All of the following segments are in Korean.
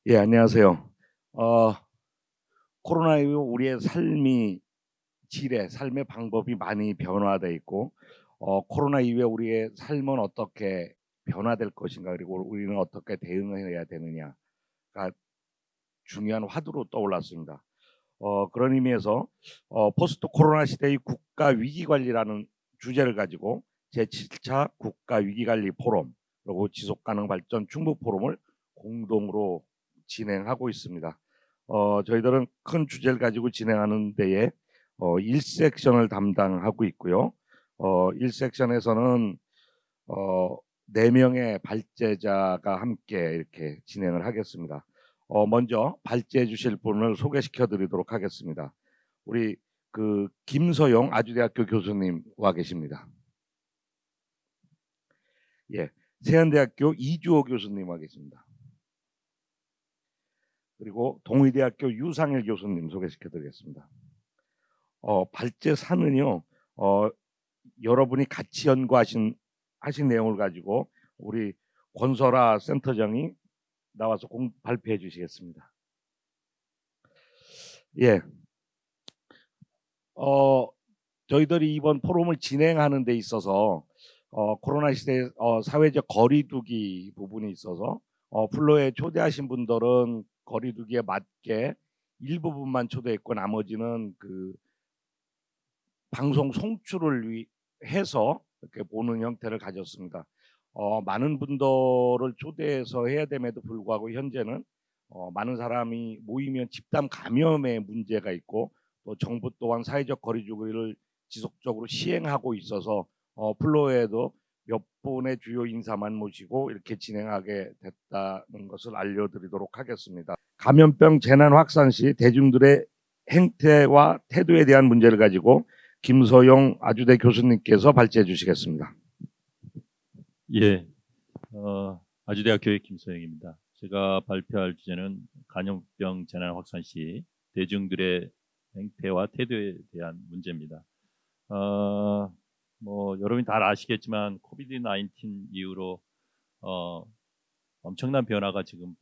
예, 안녕하세요. 어, 코로나 이후 우리의 삶의 방법이 많이 변화돼 있고, 코로나 이후에 우리의 삶은 어떻게 변화될 것인가, 그리고 우리는 어떻게 대응해야 되느냐가 중요한 화두로 떠올랐습니다. 그런 의미에서 포스트 코로나 시대의 국가 위기 관리라는 주제를 가지고 제7차 국가 위기 관리 포럼 그리고 지속 가능 발전 충북 포럼을 공동으로 진행하고 있습니다. 저희들은 큰 주제를 가지고 진행하는 데에 1섹션을 담당하고 있고요. 1섹션에서는 어, 4명의 발제자가 함께 이렇게 진행을 하겠습니다. 먼저 발제해 주실 분을 소개시켜 드리도록 하겠습니다. 우리 김서용 아주대학교 교수님 와 계십니다. 예, 세안대학교 이주호 교수님 와 계십니다. 그리고 동의대학교 유상일 교수님 소개시켜 드리겠습니다. 발제사는요, 여러분이 같이 하신 내용을 가지고 우리 권설아 센터장이 나와서 발표해 주시겠습니다. 예, 어, 저희들이 이번 포럼을 진행하는 데 있어서 코로나 시대 사회적 거리두기 부분이 있어서 플로에 초대하신 분들은 거리두기에 맞게 일부분만 초대했고 나머지는 방송 송출을 해서 이렇게 보는 형태를 가졌습니다. 많은 분들을 초대해서 해야 됨에도 불구하고 현재는 많은 사람이 모이면 집단 감염의 문제가 있고 또 정부 또한 사회적 거리두기를 지속적으로 시행하고 있어서 플로에도 몇 분의 주요 인사만 모시고 이렇게 진행하게 됐다는 것을 알려드리도록 하겠습니다. 감염병 재난 확산 시 대중들의 행태와 태도에 대한 문제를 가지고 김서용 아주대 교수님께서 발제해 주시겠습니다. 예, 아주대학교의 김소영입니다. 제가 발표할 주제는 감염병 재난 확산 시 대중들의 행태와 태도에 대한 문제입니다. 여러분이 다 아시겠지만 코비드-19 이후로 엄청난 변화가 지금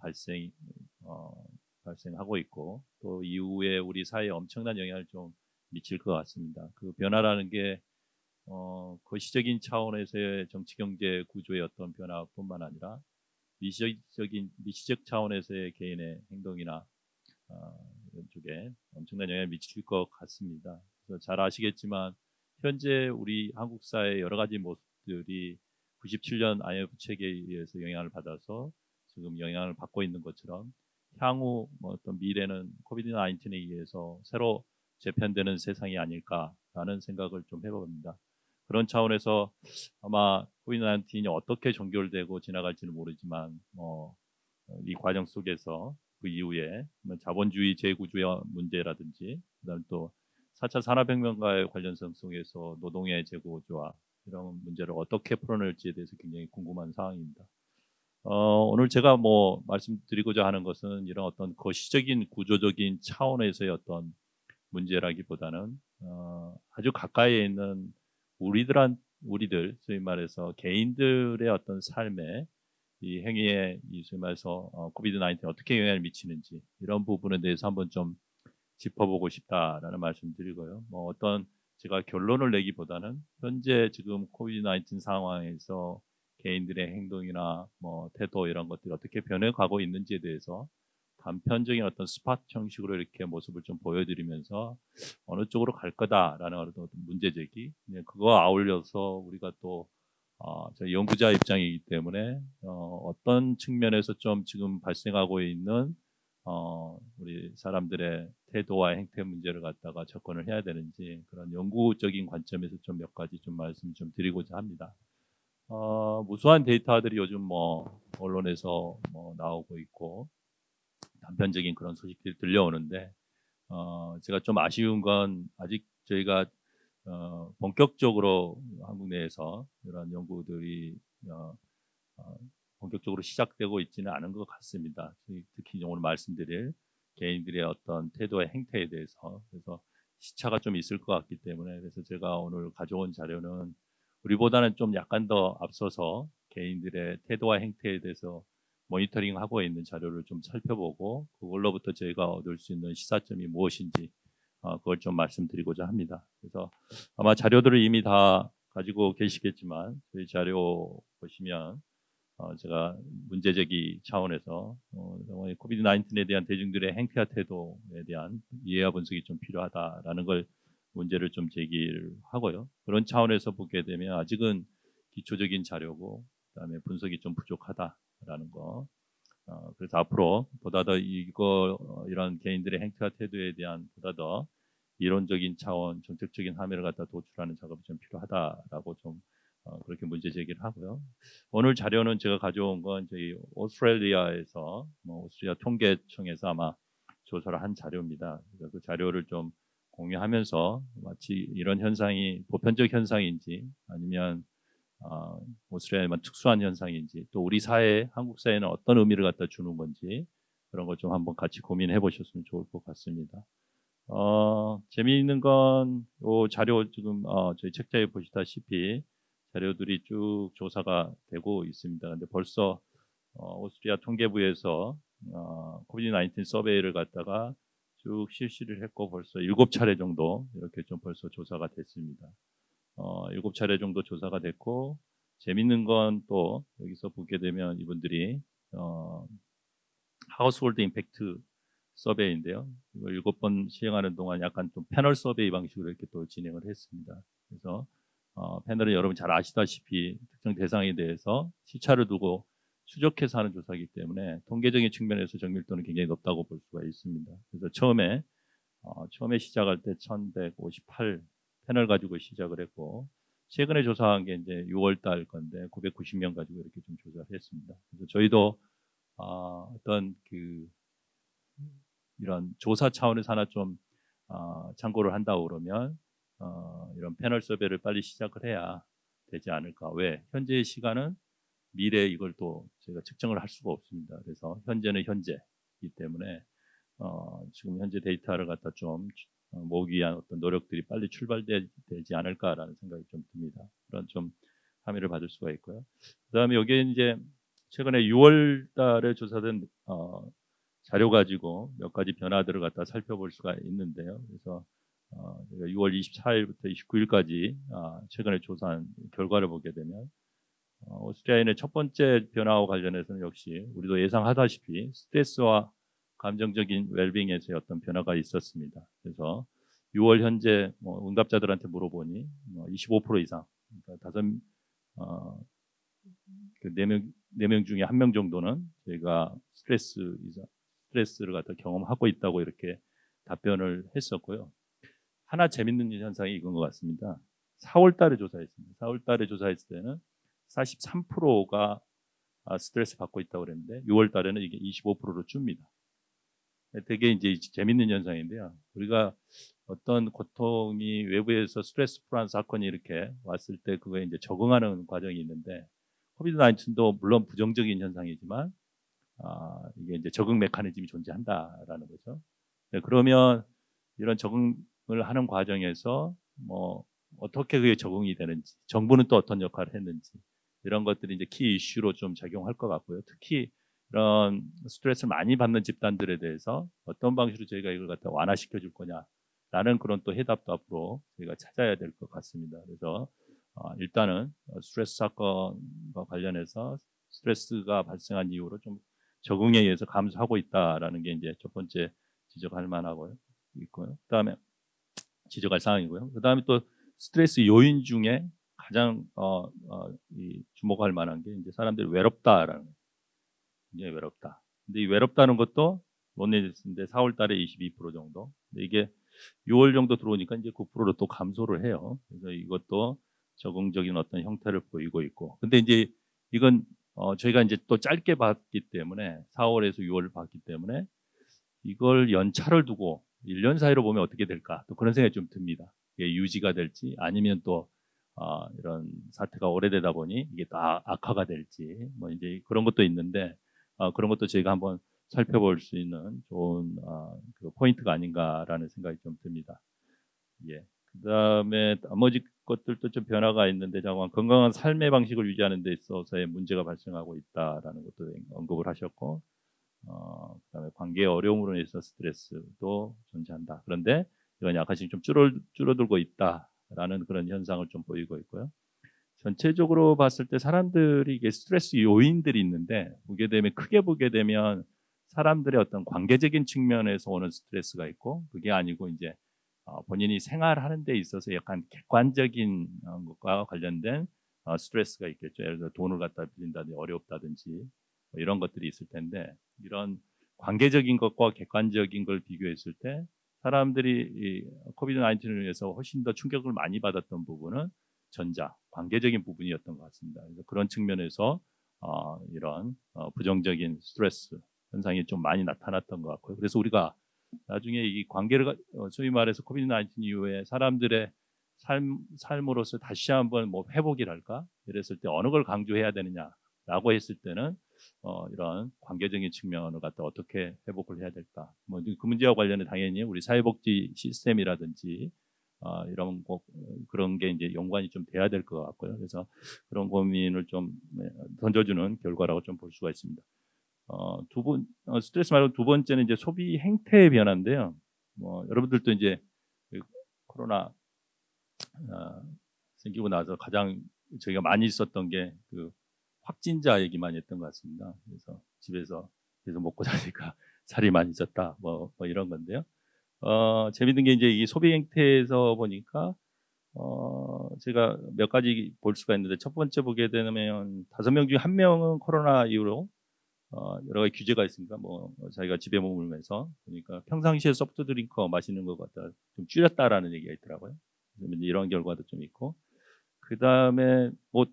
발생하고 있고 또 이후에 우리 사회에 엄청난 영향을 좀 미칠 것 같습니다. 그 변화라는 게 거시적인 차원에서의 정치 경제 구조의 어떤 변화뿐만 아니라 미시적 차원에서의 개인의 행동이나 이런 쪽에 엄청난 영향을 미칠 것 같습니다. 그래서 잘 아시겠지만 현재 우리 한국 사회의 여러 가지 모습들이 97년 IMF 체계에 의해서 영향을 받아서 지금 영향을 받고 있는 것처럼 향후 어떤 미래는 코비드-19에 의해서 새로 재편되는 세상이 아닐까라는 생각을 좀 해봅니다. 그런 차원에서 아마 코비드-19이 어떻게 종결되고 지나갈지는 모르지만 이 과정 속에서 그 이후에 자본주의 재구조의 문제라든지 그다음 또 4차 산업혁명과의 관련성 속에서 노동의 재구조와 이런 문제를 어떻게 풀어낼지에 대해서 굉장히 궁금한 상황입니다. 오늘 제가 말씀드리고자 하는 것은 이런 어떤 거시적인 구조적인 차원에서의 어떤 문제라기보다는 아주 가까이에 있는 우리들 소위 말해서 개인들의 어떤 삶에 이 행위에 소위 말해서 코비드-19 어떻게 영향을 미치는지 이런 부분에 대해서 한번 좀 짚어보고 싶다라는 말씀드리고요. 어떤 제가 결론을 내기보다는 현재 지금 코비드-19 상황에서 개인들의 행동이나 태도 이런 것들이 어떻게 변해가고 있는지에 대해서 단편적인 어떤 스팟 형식으로 이렇게 모습을 좀 보여드리면서 어느 쪽으로 갈 거다라는 어떤 문제 제기, 그거 아울러서 우리가 또 저희 연구자 입장이기 때문에 어떤 측면에서 좀 지금 발생하고 있는 우리 사람들의 태도와 행태 문제를 갖다가 접근을 해야 되는지 그런 연구적인 관점에서 좀 몇 가지 좀 말씀 좀 드리고자 합니다. 무수한 데이터들이 요즘 언론에서 나오고 있고 단편적인 그런 소식들이 들려오는데 제가 좀 아쉬운 건 아직 저희가 본격적으로 한국 내에서 이런 연구들이 본격적으로 시작되고 있지는 않은 것 같습니다. 특히 오늘 말씀드릴 개인들의 어떤 태도의 행태에 대해서 그래서 시차가 좀 있을 것 같기 때문에 그래서 제가 오늘 가져온 자료는 우리보다는 좀 약간 더 앞서서 개인들의 태도와 행태에 대해서 모니터링하고 있는 자료를 좀 살펴보고 그걸로부터 저희가 얻을 수 있는 시사점이 무엇인지 그걸 좀 말씀드리고자 합니다. 그래서 아마 자료들을 이미 다 가지고 계시겠지만 저희 자료 보시면 제가 문제 제기 차원에서 코비드 19에 대한 대중들의 행태와 태도에 대한 이해와 분석이 좀 필요하다라는 걸 문제를 좀 제기를 하고요. 그런 차원에서 보게 되면 아직은 기초적인 자료고 그다음에 분석이 좀 부족하다라는 거. 그래서 앞으로 보다 더 이런 개인들의 행태와 태도에 대한 보다 더 이론적인 차원, 정책적인 함의를 갖다 도출하는 작업이 좀 필요하다라고 좀 그렇게 문제 제기를 하고요. 오늘 자료는 제가 가져온 건 저희 오스트레일리아에서 오스트리아 통계청에서 아마 조사를 한 자료입니다. 그래서 그 자료를 좀 공유하면서 마치 이런 현상이 보편적 현상인지 아니면 오스트리아에만 특수한 현상인지 또 우리 사회, 한국 사회는 어떤 의미를 갖다 주는 건지 그런 걸 좀 한번 같이 고민해 보셨으면 좋을 것 같습니다. 재미있는 건 이 자료 지금 저희 책자에 보시다시피 자료들이 쭉 조사가 되고 있습니다. 근데 벌써 오스트리아 통계부에서 코비드 19 서베이를 갖다가 쭉 실시를 했고 벌써 7차례 정도 이렇게 좀 벌써 조사가 됐습니다. 7차례 정도 조사가 됐고 재밌는 건 또 여기서 보게 되면 이분들이 하우스홀드 임팩트 서베이인데요. 이걸 7번 시행하는 동안 약간 좀 패널 서베이 방식으로 이렇게 또 진행을 했습니다. 그래서 패널은 여러분 잘 아시다시피 특정 대상에 대해서 시차를 두고 추적해서 하는 조사이기 때문에 통계적인 측면에서 정밀도는 굉장히 높다고 볼 수가 있습니다. 그래서 처음에 시작할 때 1158 패널 가지고 시작을 했고 최근에 조사한 게 이제 6월 달 건데 990명 가지고 이렇게 좀 조사를 했습니다. 그래서 저희도 어떤 이런 조사 차원에서 하나 좀 참고를 한다고 그러면 이런 패널 서베이를 빨리 시작을 해야 되지 않을까. 왜? 현재의 시간은 미래에 이걸 또 저희가 측정을 할 수가 없습니다. 그래서 현재는 현재이기 때문에 지금 현재 데이터를 갖다 좀 모으기 위한 어떤 노력들이 빨리 출발되지 않을까라는 생각이 좀 듭니다. 그런 좀 함의를 받을 수가 있고요. 그다음에 여기에 이제 최근에 6월 달에 조사된 자료 가지고 몇 가지 변화들을 갖다 살펴볼 수가 있는데요. 그래서 6월 24일부터 29일까지 최근에 조사한 결과를 보게 되면 오스트리아인의 첫 번째 변화와 관련해서는 역시 우리도 예상하다시피 스트레스와 감정적인 웰빙에서의 어떤 변화가 있었습니다. 그래서 6월 현재 응답자들한테 물어보니 25% 이상, 그러니까 그 4명 중에 1명 정도는 저희가 스트레스를 갖다 경험하고 있다고 이렇게 답변을 했었고요. 하나 재밌는 현상이 이건 것 같습니다. 4월 달에 조사했습니다. 4월 달에 조사했을 때는 43%가 스트레스 받고 있다고 그랬는데 6월 달에는 이게 25%로 줍니다. 되게 이제 재밌는 현상인데요. 우리가 어떤 고통이 외부에서 스트레스 풀한 사건이 이렇게 왔을 때 그거에 이제 적응하는 과정이 있는데 코비드 19도 물론 부정적인 현상이지만 이게 이제 적응 메커니즘이 존재한다라는 거죠. 네, 그러면 이런 적응을 하는 과정에서 어떻게 그게 적응이 되는지, 정부는 또 어떤 역할을 했는지 이런 것들이 이제 키 이슈로 좀 작용할 것 같고요. 특히 이런 스트레스를 많이 받는 집단들에 대해서 어떤 방식으로 저희가 이걸 갖다 완화시켜 줄 거냐라는 그런 또 해답도 앞으로 저희가 찾아야 될 것 같습니다. 그래서 일단은 스트레스 사건과 관련해서 스트레스가 발생한 이후로 좀 적응에 의해서 감소하고 있다라는 게 이제 첫 번째 지적할 만하고요. 있고요. 그다음에 지적할 사항이고요. 그다음에 또 스트레스 요인 중에 가장 주목할 만한 게 이제 사람들이 외롭다라는 거예요. 굉장히 외롭다. 근데 이 외롭다는 것도 논의됐는데 4월 달에 22% 정도. 근데 이게 6월 정도 들어오니까 이제 9%로 또 감소를 해요. 그래서 이것도 적응적인 어떤 형태를 보이고 있고. 근데 이제 이건 저희가 이제 또 짧게 봤기 때문에 4월에서 6월을 봤기 때문에 이걸 연차를 두고 1년 사이로 보면 어떻게 될까? 또 그런 생각이 좀 듭니다. 이게 유지가 될지 아니면 또 이런 사태가 오래되다 보니 이게 또 악화가 될지 뭐 이제 그런 것도 있는데 그런 것도 저희가 한번 살펴볼 수 있는 좋은 그 포인트가 아닌가라는 생각이 좀 듭니다. 예. 그다음에 나머지 것들도 좀 변화가 있는데 자꾸 건강한 삶의 방식을 유지하는 데 있어서의 문제가 발생하고 있다라는 것도 언급을 하셨고, 그다음에 관계의 어려움으로 인해서 스트레스도 존재한다. 그런데 이건 약간씩 좀 줄어들고 있다라는 그런 현상을 좀 보이고 있고요. 전체적으로 봤을 때 사람들이 이게 스트레스 요인들이 있는데 크게 보게 되면 사람들의 어떤 관계적인 측면에서 오는 스트레스가 있고, 그게 아니고 이제 본인이 생활하는 데 있어서 약간 객관적인 것과 관련된 스트레스가 있겠죠. 예를 들어 돈을 갖다 빌린다든지 어렵다든지 뭐 이런 것들이 있을 텐데, 이런 관계적인 것과 객관적인 걸 비교했을 때 사람들이 이 코비드 19을 위해서 훨씬 더 충격을 많이 받았던 부분은 관계적인 부분이었던 것 같습니다. 그래서 그런 측면에서 이런 부정적인 스트레스 현상이 좀 많이 나타났던 것 같고요. 그래서 우리가 나중에 이 관계를 소위 말해서 코비드 19 이후에 사람들의 삶으로서 다시 한번 뭐 회복이랄까 이랬을 때 어느 걸 강조해야 되느냐라고 했을 때는 이런 관계적인 측면을 갖다 어떻게 회복을 해야 될까, 뭐 그 문제와 관련해 당연히 우리 사회복지 시스템이라든지 이런 그런 게 이제 연관이 좀 돼야 될 것 같고요. 그래서 그런 고민을 좀 던져주는 결과라고 좀 볼 수가 있습니다. 스트레스 말고 두 번째는 이제 소비 행태의 변화인데요. 뭐 여러분들도 이제 그 코로나 생기고 나서 가장 저희가 많이 있었던 게 그 확진자 얘기만 했던 것 같습니다. 그래서 집에서 계속 먹고 자니까 살이 많이 쪘다, 뭐 이런 건데요. 재밌는 게 이제 이 소비 행태에서 보니까 제가 몇 가지 볼 수가 있는데, 첫 번째 보게 되면 5명 중에 1명은 코로나 이후로 여러 가지 규제가 있으니까 뭐 자기가 집에 머물면서 보니까 평상시에 소프트 드링크 마시는 것 갖다 좀 줄였다라는 얘기가 있더라고요. 이런 결과도 좀 있고, 그 다음에 뭐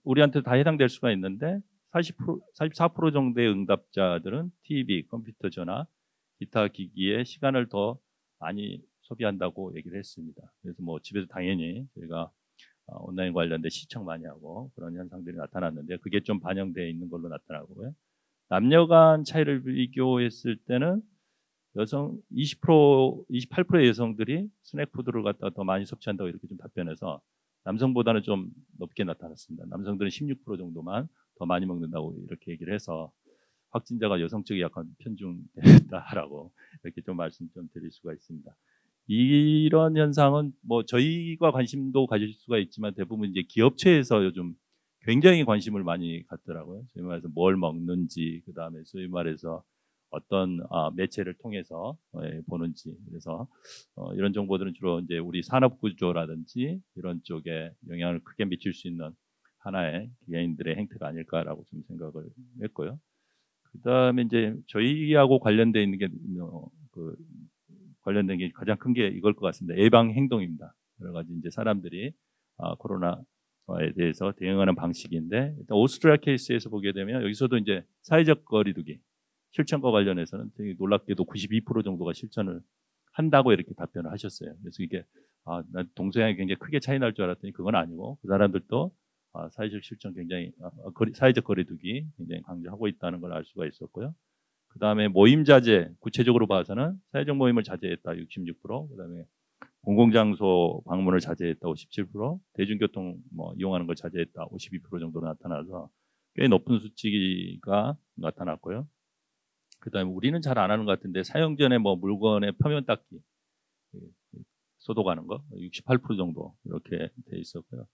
우리한테 다 해당될 수가 있는데 44% 정도의 응답자들은 TV, 컴퓨터, 전화, 기타 기기에 시간을 더 많이 소비한다고 얘기를 했습니다. 그래서 뭐 집에서 당연히 저희가 온라인 관련된 시청 많이 하고 그런 현상들이 나타났는데, 그게 좀 반영되어 있는 걸로 나타나고요. 남녀 간 차이를 비교했을 때는 여성 20%, 28%의 여성들이 스낵푸드를 갖다가 더 많이 섭취한다고 이렇게 좀 답변해서 남성보다는 좀 높게 나타났습니다. 남성들은 16% 정도만 더 많이 먹는다고 이렇게 얘기를 해서 확진자가 여성 쪽이 약간 편중됐다라고 이렇게 좀 말씀 좀 드릴 수가 있습니다. 이런 현상은 뭐 저희가 관심도 가질 수가 있지만 대부분 이제 기업체에서 요즘 굉장히 관심을 많이 갖더라고요. 소위 말해서 뭘 먹는지, 그 다음에 소위 말해서 어떤 매체를 통해서 보는지. 그래서 이런 정보들은 주로 이제 우리 산업 구조라든지 이런 쪽에 영향을 크게 미칠 수 있는 하나의 개인들의 행태가 아닐까라고 좀 생각을 했고요. 그 다음에 이제 저희하고 관련돼 있는 게 관련된 게 가장 큰 게 이걸 것 같습니다. 예방 행동입니다. 여러 가지 이제 사람들이 코로나에 대해서 대응하는 방식인데, 일단 오스트리아 케이스에서 보게 되면 여기서도 이제 사회적 거리두기 실천과 관련해서는 되게 놀랍게도 92% 정도가 실천을 한다고 이렇게 답변을 하셨어요. 그래서 이게 난 동서양이 굉장히 크게 차이 날 줄 알았더니 그건 아니고, 그 사람들도 사회적 실천 굉장히 사회적 거리두기 굉장히 강조하고 있다는 걸 알 수가 있었고요. 그 다음에 모임 자제, 구체적으로 봐서는 사회적 모임을 자제했다 66%, 그 다음에 공공장소 방문을 자제했다 57%, 대중교통 이용하는 걸 자제했다 52% 정도로 나타나서 꽤 높은 수치가 나타났고요. 그 다음에 우리는 잘 안 하는 것 같은데 사용 전에 뭐 물건에 표면 닦기, 소독하는 거 68% 정도 이렇게 돼 있었고요.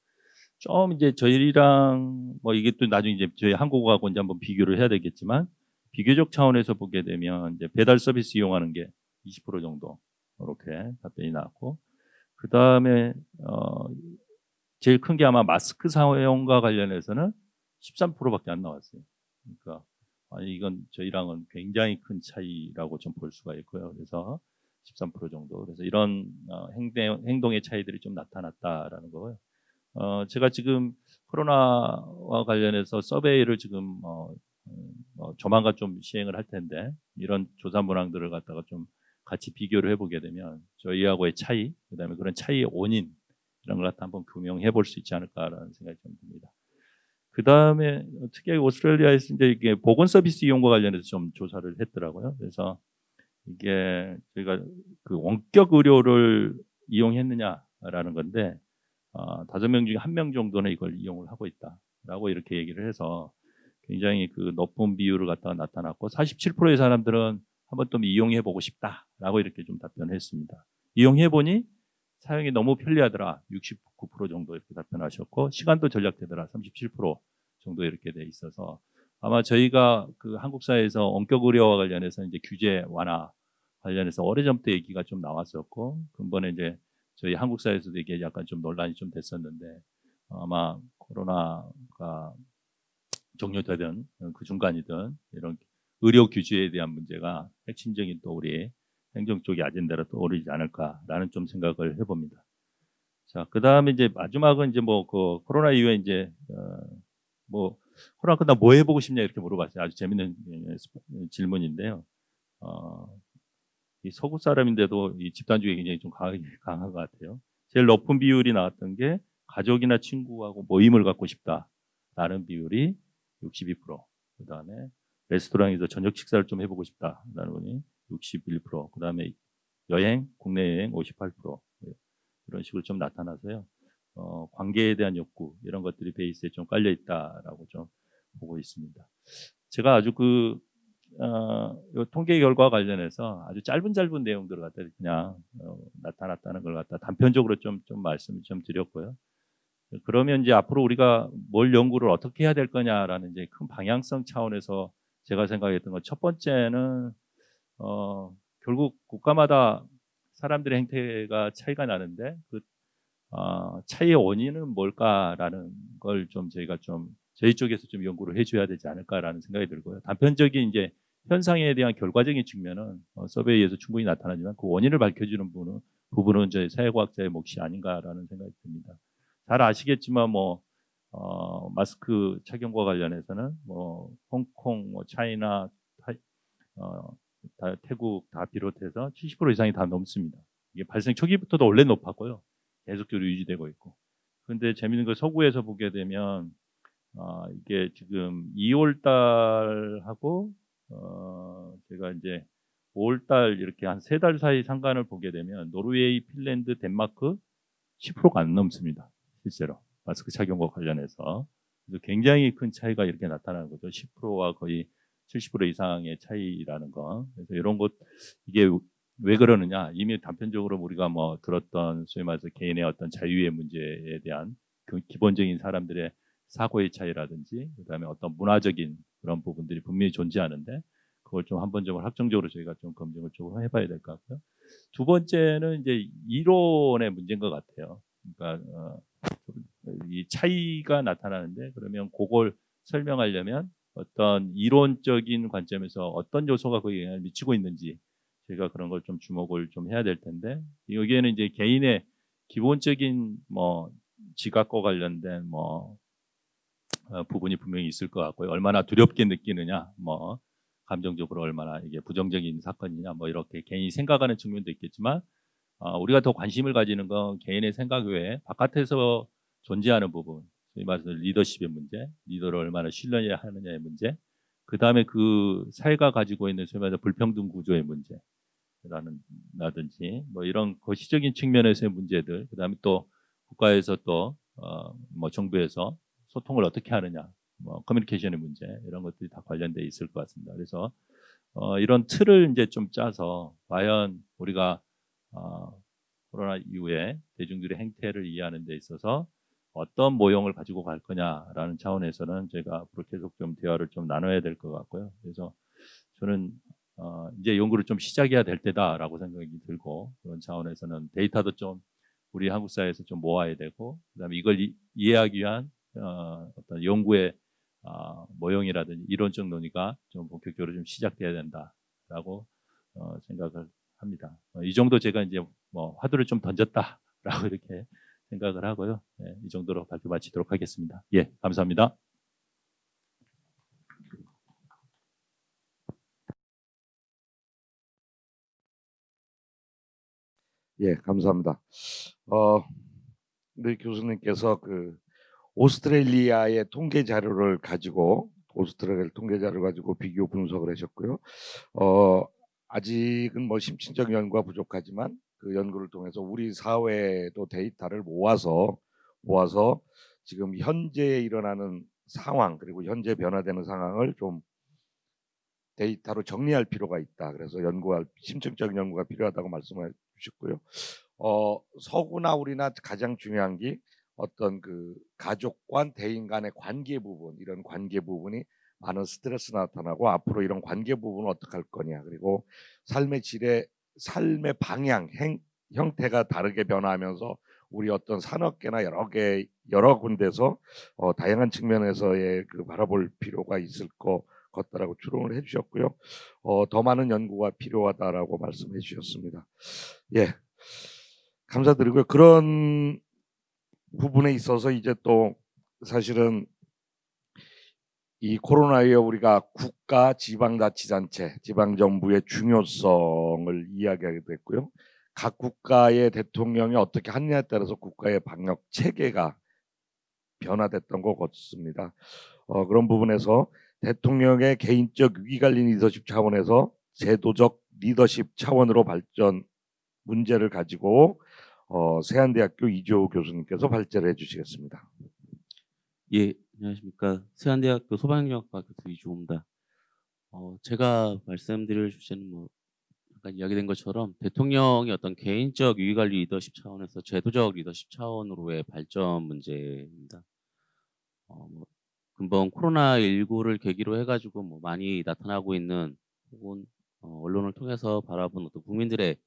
좀 이제 저희랑 뭐 이게 또 나중에 이제 저희 한국하고 이제 한번 비교를 해야 되겠지만, 비교적 차원에서 보게 되면 이제 배달 서비스 이용하는 게 20% 정도 이렇게 답변이 나왔고, 그 다음에 제일 큰 게 아마 마스크 사용과 관련해서는 13%밖에 안 나왔어요. 그러니까 이건 저희랑은 굉장히 큰 차이라고 좀 볼 수가 있고요. 그래서 13% 정도. 그래서 이런 행동의 차이들이 좀 나타났다라는 거고요. 제가 지금 코로나와 관련해서 서베이를 지금 조만간 좀 시행을 할 텐데, 이런 조사 문항들을 갖다가 좀 같이 비교를 해보게 되면 저희하고의 차이, 그다음에 그런 차이의 원인 이런 걸 갖다 한번 규명해 볼 수 있지 않을까라는 생각이 좀 듭니다. 그 다음에 특히 오스트레일리아에서 이제 이게 보건 서비스 이용과 관련해서 좀 조사를 했더라고요. 그래서 이게 저희가 그 원격 의료를 이용했느냐라는 건데, 5명 중에 1명 정도는 이걸 이용을 하고 있다라고 이렇게 얘기를 해서 굉장히 그 높은 비율을 갖다가 나타났고 47%의 사람들은 한번 또 이용해 보고 싶다라고 이렇게 좀 답변했습니다. 이용해 보니 사용이 너무 편리하더라. 69% 정도 이렇게 답변하셨고 시간도 절약되더라. 37% 정도 이렇게 돼 있어서 아마 저희가 그 한국 사회에서 원격 의료와 관련해서 이제 규제 완화 관련해서 오래전부터 얘기가 좀 나왔었고 근본에 이제 저희 한국 사회에서도 이게 약간 좀 논란이 좀 됐었는데 아마 코로나가 종료되든 그 중간이든 이런 의료 규제에 대한 문제가 핵심적인 또 우리 행정 쪽의 아젠다로 또 오르지 않을까라는 좀 생각을 해봅니다. 자, 그 다음에 이제 마지막은 이제 뭐 그 코로나 이후에 이제 뭐 코로나 끝나 뭐 해보고 싶냐 이렇게 물어봤어요. 아주 재밌는 질문인데요. 이 서구 사람인데도 이 집단주의가 굉장히 좀 강한 것 같아요. 제일 높은 비율이 나왔던 게 가족이나 친구하고 모임을 갖고 싶다라는 비율이 62%. 그 다음에 레스토랑에서 저녁 식사를 좀 해보고 싶다라는 분이 61%. 그 다음에 여행, 국내 여행 58%. 이런 식으로 좀 나타나서요. 관계에 대한 욕구 이런 것들이 베이스에 좀 깔려 있다라고 좀 보고 있습니다. 제가 아주 요 통계 결과 관련해서 아주 짧은 내용들을 갖다 그냥 나타났다는 걸 갖다 단편적으로 좀 말씀을 좀 드렸고요. 그러면 이제 앞으로 우리가 뭘 연구를 어떻게 해야 될 거냐라는 이제 큰 방향성 차원에서 제가 생각했던 건 첫 번째는 결국 국가마다 사람들의 행태가 차이가 나는데 그 차이의 원인은 뭘까라는 걸 좀 저희가 좀 저희 쪽에서 좀 연구를 해줘야 되지 않을까라는 생각이 들고요. 단편적인 이제 현상에 대한 결과적인 측면은 서베이에서 충분히 나타나지만 그 원인을 밝혀주는 부분은 저희 사회과학자의 몫이 아닌가라는 생각이 듭니다. 잘 아시겠지만 뭐 마스크 착용과 관련해서는 뭐 홍콩, 뭐 차이나, 태국 다 비롯해서 70% 이상이 다 넘습니다. 이게 발생 초기부터도 원래 높았고요. 계속적으로 유지되고 있고. 그런데 재밌는 건 서구에서 보게 되면 이게 지금 2월 달하고 제가 이제 5월 달 이렇게 한 3달 사이 상관을 보게 되면 노르웨이, 핀란드, 덴마크 10%가 안 넘습니다. 실제로 마스크 착용과 관련해서. 그래서 굉장히 큰 차이가 이렇게 나타나는 거죠. 10%와 거의 70% 이상의 차이라는 거. 그래서 이런 것 이게 왜 그러느냐? 이미 단편적으로 우리가 뭐 들었던 소위 말해서 개인의 어떤 자유의 문제에 대한 그 기본적인 사람들의 사고의 차이라든지 그다음에 어떤 문화적인 그런 부분들이 분명히 존재하는데 그걸 좀 한번 좀 확정적으로 저희가 좀 검증을 좀 해봐야 될 것 같고요. 두 번째는 이제 이론의 문제인 것 같아요. 그러니까 이 차이가 나타나는데 그러면 그걸 설명하려면 어떤 이론적인 관점에서 어떤 요소가 거기에 영향을 미치고 있는지 저희가 그런 걸 좀 주목을 좀 해야 될 텐데 여기에는 이제 개인의 기본적인 뭐 지각과 관련된 뭐 부분이 분명히 있을 것 같고요. 얼마나 두렵게 느끼느냐, 뭐 감정적으로 얼마나 이게 부정적인 사건이냐, 뭐 이렇게 개인이 생각하는 측면도 있겠지만 우리가 더 관심을 가지는 건 개인의 생각 외에 바깥에서 존재하는 부분, 소위 말해서 리더십의 문제, 리더를 얼마나 신뢰해야 하느냐의 문제, 그 다음에 그 사회가 가지고 있는 소위 말해서 불평등 구조의 문제라든지 뭐 이런 거시적인 측면에서의 문제들, 그 다음에 또 국가에서 또 뭐 정부에서 소통을 어떻게 하느냐, 뭐 커뮤니케이션의 문제 이런 것들이 다 관련돼 있을 것 같습니다. 그래서 이런 틀을 이제 좀 짜서 과연 우리가 코로나 이후에 대중들의 행태를 이해하는 데 있어서 어떤 모형을 가지고 갈 거냐라는 차원에서는 제가 앞으로 계속 좀 대화를 좀 나눠야 될 것 같고요. 그래서 저는 이제 연구를 좀 시작해야 될 때다라고 생각이 들고 그런 차원에서는 데이터도 좀 우리 한국 사회에서 좀 모아야 되고 그다음에 이걸 이해하기 위한 어떤 연구의 모형이라든지 이론적 논의가 좀 본격적으로 좀 시작돼야 된다라고 생각을 합니다. 이 정도 제가 이제 뭐 화두를 좀 던졌다라고 이렇게 생각을 하고요. 네, 이 정도로 발표 마치도록 하겠습니다. 예, 감사합니다. 예, 감사합니다. 우리 교수님께서 그 오스트레일리아의 통계 자료를 가지고 비교 분석을 하셨고요. 아직은 뭐 심층적 연구가 부족하지만 그 연구를 통해서 우리 사회도 데이터를 모아서 보아서 지금 현재 일어나는 상황 그리고 현재 변화되는 상황을 좀 데이터로 정리할 필요가 있다. 그래서 심층적인 연구가 필요하다고 말씀해 주셨고요. 서구나 우리나 가장 중요한 게 어떤 그 가족과 대인 간의 관계 부분, 이런 관계 부분이 많은 스트레스 나타나고 앞으로 이런 관계 부분을 어떻게 할 거냐, 그리고 삶의 질의 삶의 방향, 형태가 다르게 변화하면서 우리 어떤 산업계나 여러 군데서 다양한 측면에서의 그 바라볼 필요가 있을 것 같다라고 추론을 해주셨고요. 더 많은 연구가 필요하다라고 말씀해 주셨습니다. 예, 감사드리고요. 그런 부분에 있어서 이제 또 사실은 이 코로나에 우리가 국가, 지방자치단체, 지방정부의 중요성을 이야기하게 됐고요. 각 국가의 대통령이 어떻게 하느냐에 따라서 국가의 방역 체계가 변화됐던 것 같습니다. 그런 부분에서 대통령의 개인적 위기관리 리더십 차원에서 제도적 리더십 차원으로 발전 문제를 가지고 세안대학교 이주호 교수님께서 발제를 해주시겠습니다. 예, 안녕하십니까. 세안대학교 소방역학과 교수 이주호입니다. 제가 말씀드릴 주제는 뭐 잠깐 이야기된 것처럼 대통령의 어떤 개인적 위기관리 리더십 차원에서 제도적 리더십 차원으로의 발전 문제입니다. 뭐 근본 코로나19를 계기로 해가지고 뭐 많이 나타나고 있는 혹은 언론을 통해서 바라본 어떤 국민들의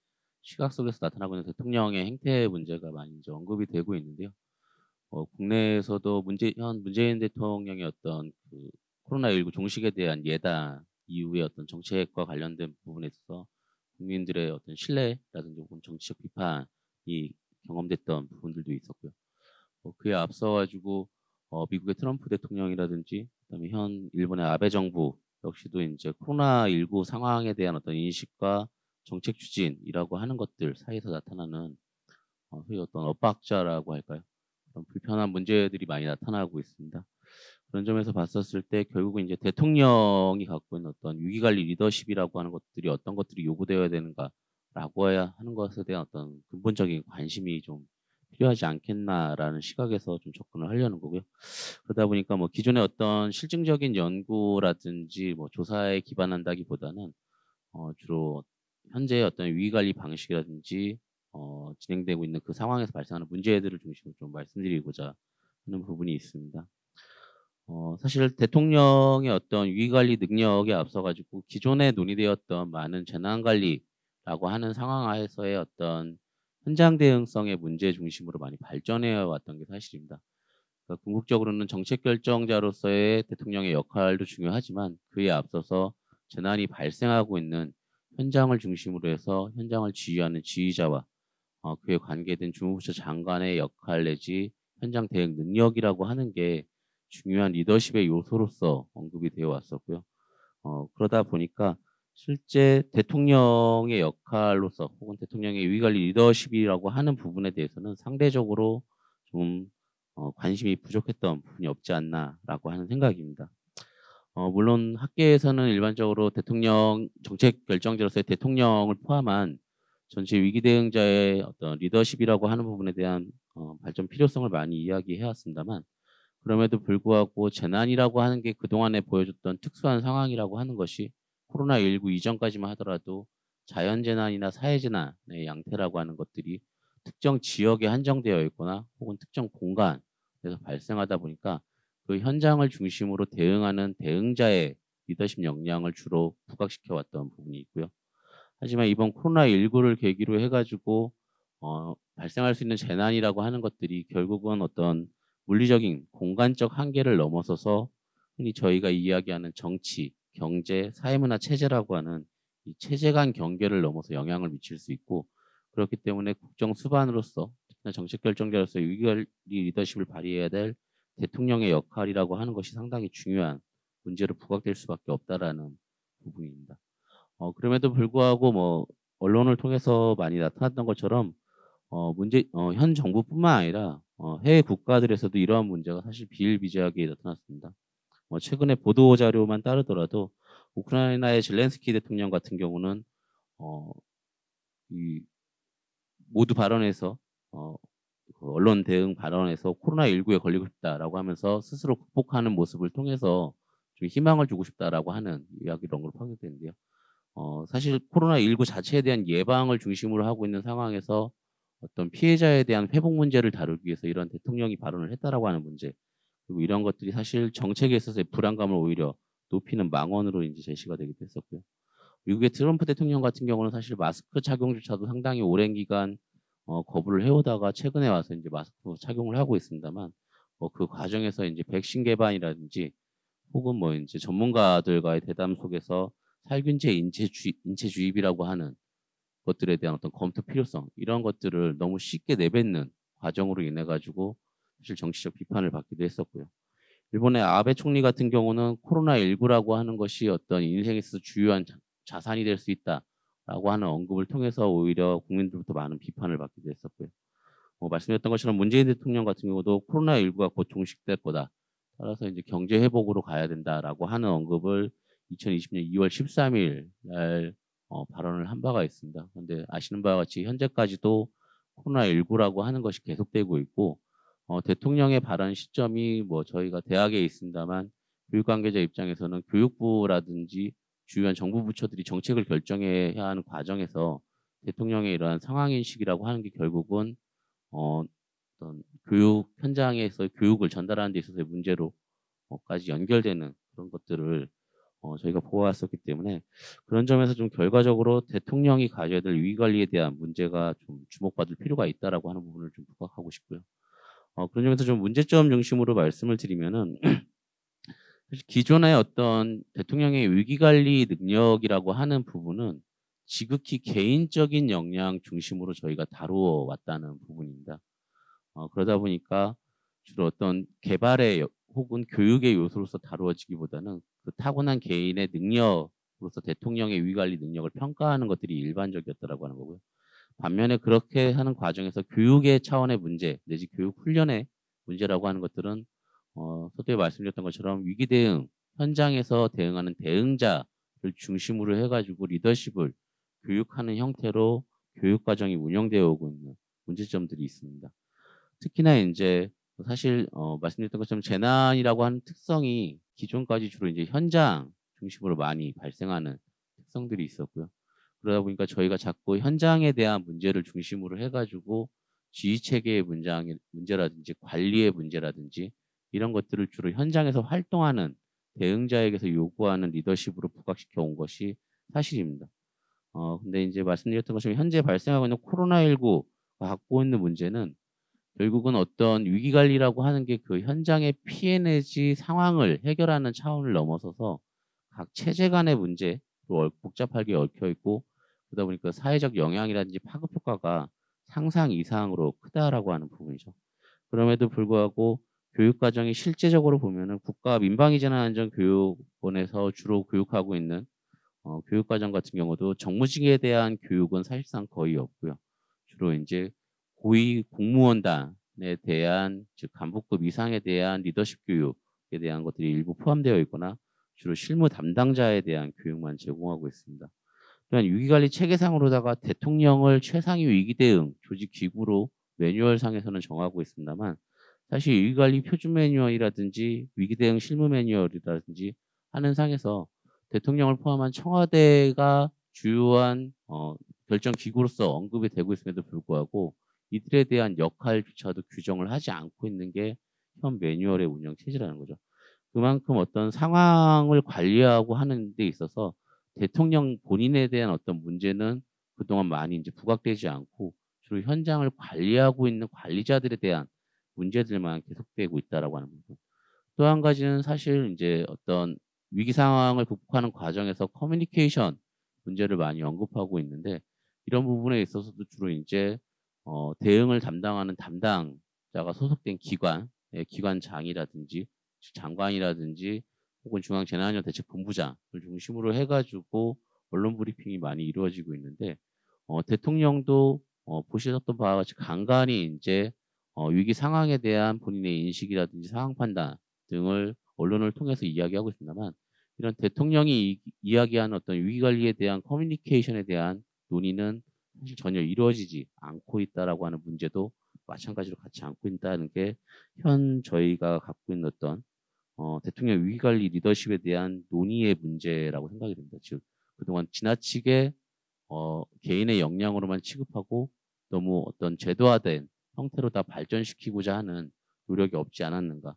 시각 속에서 나타나고 있는 대통령의 행태 문제가 많이 이제 언급이 되고 있는데요. 국내에서도 현 문재인 대통령의 어떤 그 코로나19 종식에 대한 예단 이후의 어떤 정책과 관련된 부분에 있어서 국민들의 어떤 신뢰라든지 혹은 정치적 비판이 경험됐던 부분들도 있었고요. 그에 앞서 가지고 미국의 트럼프 대통령이라든지 그다음에 현 일본의 아베 정부 역시도 이제 코로나19 상황에 대한 어떤 인식과 정책 추진이라고 하는 것들 사이에서 나타나는 소위 어떤 엇박자라고 할까요? 그런 불편한 문제들이 많이 나타나고 있습니다. 그런 점에서 봤었을 때 결국은 이제 대통령이 갖고 있는 어떤 위기관리 리더십이라고 하는 것들이 어떤 것들이 요구되어야 되는가라고 해야 하는 것에 대한 어떤 근본적인 관심이 좀 필요하지 않겠나라는 시각에서 좀 접근을 하려는 거고요. 그러다 보니까 뭐 기존의 어떤 실증적인 연구라든지 뭐 조사에 기반한다기보다는 주로 현재의 어떤 위기관리 방식이라든지 진행되고 있는 그 상황에서 발생하는 문제들을 중심으로 좀 말씀드리고자 하는 부분이 있습니다. 사실 대통령의 어떤 위기관리 능력에 앞서가지고 기존에 논의되었던 많은 재난관리라고 하는 상황 하에서의 어떤 현장 대응성의 문제 중심으로 많이 발전해 왔던 게 사실입니다. 그러니까 궁극적으로는 정책 결정자로서의 대통령의 역할도 중요하지만 그에 앞서서 재난이 발생하고 있는 현장을 중심으로 해서 현장을 지휘하는 지휘자와 그에 관계된 주무부처 장관의 역할 내지 현장 대응 능력이라고 하는 게 중요한 리더십의 요소로서 언급이 되어 왔었고요. 그러다 보니까 실제 대통령의 역할로서 혹은 대통령의 위기관리 리더십이라고 하는 부분에 대해서는 상대적으로 좀 관심이 부족했던 부분이 없지 않나라고 하는 생각입니다. 물론 학계에서는 일반적으로 대통령 정책 결정자로서의 대통령을 포함한 전체 위기 대응자의 어떤 리더십이라고 하는 부분에 대한 발전 필요성을 많이 이야기해 왔습니다만 그럼에도 불구하고 재난이라고 하는 게 그동안에 보여줬던 특수한 상황이라고 하는 것이 코로나19 이전까지만 하더라도 자연재난이나 사회재난의 양태라고 하는 것들이 특정 지역에 한정되어 있거나 혹은 특정 공간에서 발생하다 보니까 그 현장을 중심으로 대응하는 대응자의 리더십 역량을 주로 부각시켜 왔던 부분이 있고요. 하지만 이번 코로나19를 계기로 해가지고 발생할 수 있는 재난이라고 하는 것들이 결국은 어떤 물리적인 공간적 한계를 넘어서서 흔히 저희가 이야기하는 정치, 경제, 사회문화 체제라고 하는 이 체제 간 경계를 넘어서 영향을 미칠 수 있고 그렇기 때문에 국정 수반으로서 특히나 정책 결정자로서 위기관리 리더십을 발휘해야 될 대통령의 역할이라고 하는 것이 상당히 중요한 문제로 부각될 수밖에 없다라는 부분입니다. 그럼에도 불구하고 뭐 언론을 통해서 많이 나타났던 것처럼 현 정부뿐만 아니라 해외 국가들에서도 이러한 문제가 사실 비일비재하게 나타났습니다. 최근에 보도 자료만 따르더라도 우크라이나의 젤렌스키 대통령 같은 경우는 이 모두 발언에서 그 언론 대응 발언에서 코로나19에 걸리고 싶다라고 하면서 스스로 극복하는 모습을 통해서 좀 희망을 주고 싶다라고 하는 이야기를 언급하게 되는데요. 사실 코로나19 자체에 대한 예방을 중심으로 하고 있는 상황에서 어떤 피해자에 대한 회복 문제를 다루기 위해서 이런 대통령이 발언을 했다라고 하는 문제, 그리고 이런 것들이 사실 정책에 있어서의 불안감을 오히려 높이는 망언으로 이제 제시가 되기도 했었고요. 미국의 트럼프 대통령 같은 경우는 사실 마스크 착용조차도 상당히 오랜 기간 거부를 해오다가 최근에 와서 이제 마스크 착용을 하고 있습니다만, 그 과정에서 이제 백신 개발이라든지 혹은 뭐 이제 전문가들과의 대담 속에서 살균제 인체 주입이라고 하는 것들에 대한 어떤 검토 필요성, 이런 것들을 너무 쉽게 내뱉는 과정으로 인해 가지고 사실 정치적 비판을 받기도 했었고요. 일본의 아베 총리 같은 경우는 코로나19라고 하는 것이 어떤 인생에 있어서 주요한 자산이 될 수 있다라고 하는 언급을 통해서 오히려 국민들부터 많은 비판을 받기도 했었고요. 말씀드렸던 것처럼 문재인 대통령 같은 경우도 코로나19가 곧 종식될 거다, 따라서 이제 경제 회복으로 가야 된다라고 하는 언급을 2020년 2월 13일 날 발언을 한 바가 있습니다. 그런데 아시는 바와 같이 현재까지도 코로나19라고 하는 것이 계속되고 있고, 대통령의 발언 시점이 뭐 저희가 대학에 있습니다만 교육 관계자 입장에서는 교육부라든지 주요한 정부 부처들이 정책을 결정해야 하는 과정에서 대통령의 이러한 상황 인식이라고 하는 게 결국은 어떤 교육 현장에서 교육을 전달하는 데 있어서의 문제로까지 연결되는 그런 것들을 저희가 보아왔었기 때문에, 그런 점에서 좀 결과적으로 대통령이 가져야 될 위기 관리에 대한 문제가 좀 주목받을 필요가 있다라고 하는 부분을 좀 부각하고 싶고요. 그런 점에서 좀 문제점 중심으로 말씀을 드리면은 사실 기존의 어떤 대통령의 위기 관리 능력이라고 하는 부분은 지극히 개인적인 역량 중심으로 저희가 다루어 왔다는 부분입니다. 그러다 보니까 주로 어떤 개발의 혹은 교육의 요소로서 다루어지기보다는 그 타고난 개인의 능력으로서 대통령의 위기 관리 능력을 평가하는 것들이 일반적이었다라고 하는 거고요. 반면에 그렇게 하는 과정에서 교육의 차원의 문제 내지 교육 훈련의 문제라고 하는 것들은 서두에 말씀드렸던 것처럼 위기 대응 현장에서 대응하는 대응자를 중심으로 해가지고 리더십을 교육하는 형태로 교육 과정이 운영되어 오고 있는 문제점들이 있습니다. 특히나 이제 사실 말씀드렸던 것처럼 재난이라고 하는 특성이 기존까지 주로 이제 현장 중심으로 많이 발생하는 특성들이 있었고요. 그러다 보니까 저희가 자꾸 현장에 대한 문제를 중심으로 해가지고 지휘 체계의 문제라든지 관리의 문제라든지 이런 것들을 주로 현장에서 활동하는 대응자에게서 요구하는 리더십으로 부각시켜 온 것이 사실입니다. 근데 이제 말씀드렸던 것처럼 현재 발생하고 있는 코로나19가 갖고 있는 문제는 결국은 어떤 위기 관리라고 하는 게 그 현장의 피해 내지 상황을 해결하는 차원을 넘어서서 각 체제 간의 문제로 복잡하게 얽혀 있고, 그러다 보니까 사회적 영향이라든지 파급 효과가 상상 이상으로 크다라고 하는 부분이죠. 그럼에도 불구하고 교육 과정이 실제적으로 보면은 국가 민방위재난안전교육원에서 주로 교육하고 있는 교육 과정 같은 경우도 정무직에 대한 교육은 사실상 거의 없고요. 주로 이제 고위 공무원단에 대한 즉 간부급 이상에 대한 리더십 교육에 대한 것들이 일부 포함되어 있거나 주로 실무 담당자에 대한 교육만 제공하고 있습니다. 또한 위기관리 체계상으로다가 대통령을 최상위 위기 대응 조직 기구로 매뉴얼상에서는 정하고 있습니다만, 사실 위기관리 표준 매뉴얼이라든지 위기 대응 실무 매뉴얼이라든지 하는 상에서 대통령을 포함한 청와대가 주요한 결정 기구로서 언급이 되고 있음에도 불구하고 이들에 대한 역할조차도 규정을 하지 않고 있는 게 현 매뉴얼의 운영 체제라는 거죠. 그만큼 어떤 상황을 관리하고 하는 데 있어서 대통령 본인에 대한 어떤 문제는 그동안 많이 이제 부각되지 않고 주로 현장을 관리하고 있는 관리자들에 대한 문제들만 계속되고 있다라고 하는 부분. 또 한 가지는 사실 이제 어떤 위기 상황을 극복하는 과정에서 커뮤니케이션 문제를 많이 언급하고 있는데, 이런 부분에 있어서도 주로 이제 대응을 담당하는 담당자가 소속된 기관, 기관장이라든지 장관이라든지 혹은 중앙재난안전대책본부장을 중심으로 해가지고 언론 브리핑이 많이 이루어지고 있는데, 대통령도 보셨던 바와 같이 간간히 이제 위기 상황에 대한 본인의 인식이라든지 상황 판단 등을 언론을 통해서 이야기하고 있습니다만, 이런 대통령이 이야기하는 어떤 위기 관리에 대한 커뮤니케이션에 대한 논의는 사실 전혀 이루어지지 않고 있다라고 하는 문제도 마찬가지로 같이 안고 있다는 게 현 저희가 갖고 있는 어떤 대통령 위기관리 리더십에 대한 논의의 문제라고 생각이 됩니다. 즉 그동안 지나치게 개인의 역량으로만 취급하고 너무 어떤 제도화된 형태로 다 발전시키고자 하는 노력이 없지 않았는가.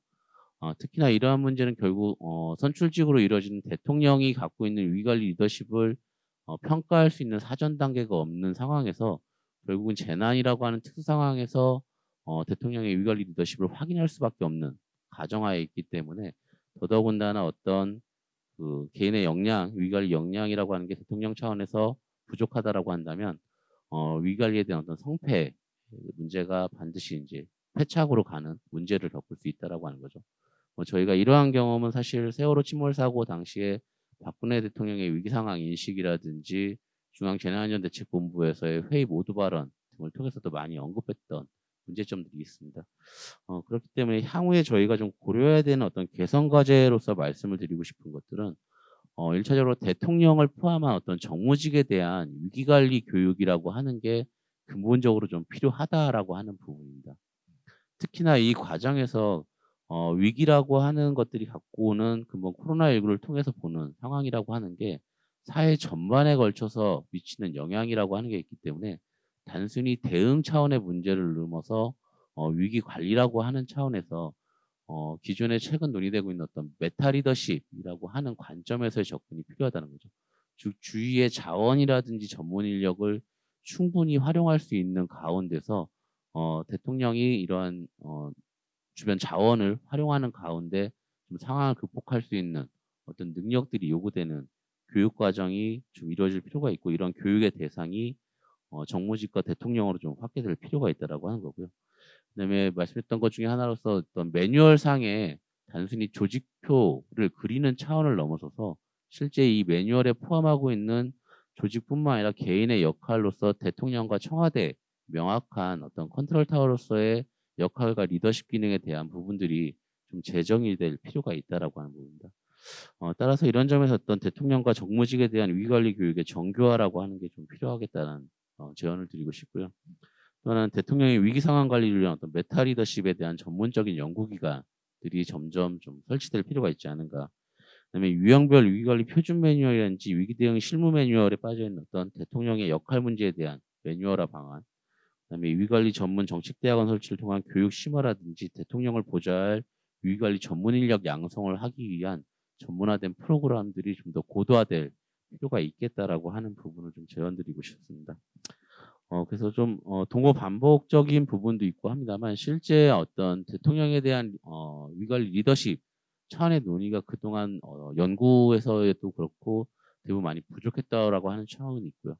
특히나 이러한 문제는 결국 선출직으로 이루어지는 대통령이 갖고 있는 위기관리 리더십을 평가할 수 있는 사전 단계가 없는 상황에서 결국은 재난이라고 하는 특수 상황에서 대통령의 위기관리 리더십을 확인할 수밖에 없는 가정하에 있기 때문에 더더군다나 어떤 그 개인의 역량, 위기관리 역량이라고 하는 게 대통령 차원에서 부족하다라고 한다면 위기관리에 대한 어떤 성패 문제가 반드시 이제 패착으로 가는 문제를 겪을 수 있다라고 하는 거죠. 저희가 이러한 경험은 사실 세월호 침몰 사고 당시에 박근혜 대통령의 위기 상황 인식이라든지 중앙재난안전대책본부에서의 회의 모두 발언 등을 통해서도 많이 언급했던 문제점들이 있습니다. 그렇기 때문에 향후에 저희가 좀 고려해야 되는 어떤 개선 과제로서 말씀을 드리고 싶은 것들은 1차적으로 대통령을 포함한 어떤 정무직에 대한 위기관리 교육이라고 하는 게 근본적으로 좀 필요하다라고 하는 부분입니다. 특히나 이 과정에서 위기라고 하는 것들이 갖고 오는 근본 코로나19를 통해서 보는 상황이라고 하는 게 사회 전반에 걸쳐서 미치는 영향이라고 하는 게 있기 때문에 단순히 대응 차원의 문제를 넘어서 위기 관리라고 하는 차원에서 기존에 최근 논의되고 있는 어떤 메타 리더십이라고 하는 관점에서의 접근이 필요하다는 거죠. 즉 주위의 자원이라든지 전문 인력을 충분히 활용할 수 있는 가운데서 대통령이 이러한 주변 자원을 활용하는 가운데 좀 상황을 극복할 수 있는 어떤 능력들이 요구되는 교육 과정이 좀 이루어질 필요가 있고 이런 교육의 대상이 정무직과 대통령으로 좀 확대될 필요가 있다라고 하는 거고요. 그다음에 말씀했던 것 중에 하나로서 어떤 매뉴얼 상에 단순히 조직표를 그리는 차원을 넘어서서 실제 이 매뉴얼에 포함하고 있는 조직뿐만 아니라 개인의 역할로서 대통령과 청와대 명확한 어떤 컨트롤 타워로서의 역할과 리더십 기능에 대한 부분들이 좀 재정이 될 필요가 있다라고 하는 부분입니다. 따라서 이런 점에서 어떤 대통령과 정무직에 대한 위기관리 교육의 정교화라고 하는 게 좀 필요하겠다는 제언을 드리고 싶고요. 또 하나는 대통령의 위기 상황 관리를 위한 어떤 메타 리더십에 대한 전문적인 연구기관들이 점점 좀 설치될 필요가 있지 않은가. 그다음에 유형별 위기관리 표준 매뉴얼이라든지 위기 대응 실무 매뉴얼에 빠져 있는 어떤 대통령의 역할 문제에 대한 매뉴얼화 방안. 그다음에 위기관리 전문 정책대학원 설치를 통한 교육 심화라든지 대통령을 보좌할 위기관리 전문 인력 양성을 하기 위한 전문화된 프로그램들이 좀 더 고도화될 필요가 있겠다라고 하는 부분을 좀 제언드리고 싶습니다. 그래서 좀 동거 반복적인 부분도 있고 합니다만 실제 어떤 대통령에 대한 위관리 리더십 차원의 논의가 그동안 연구에서도 그렇고 대부분 많이 부족했다라고 하는 청은 있고요.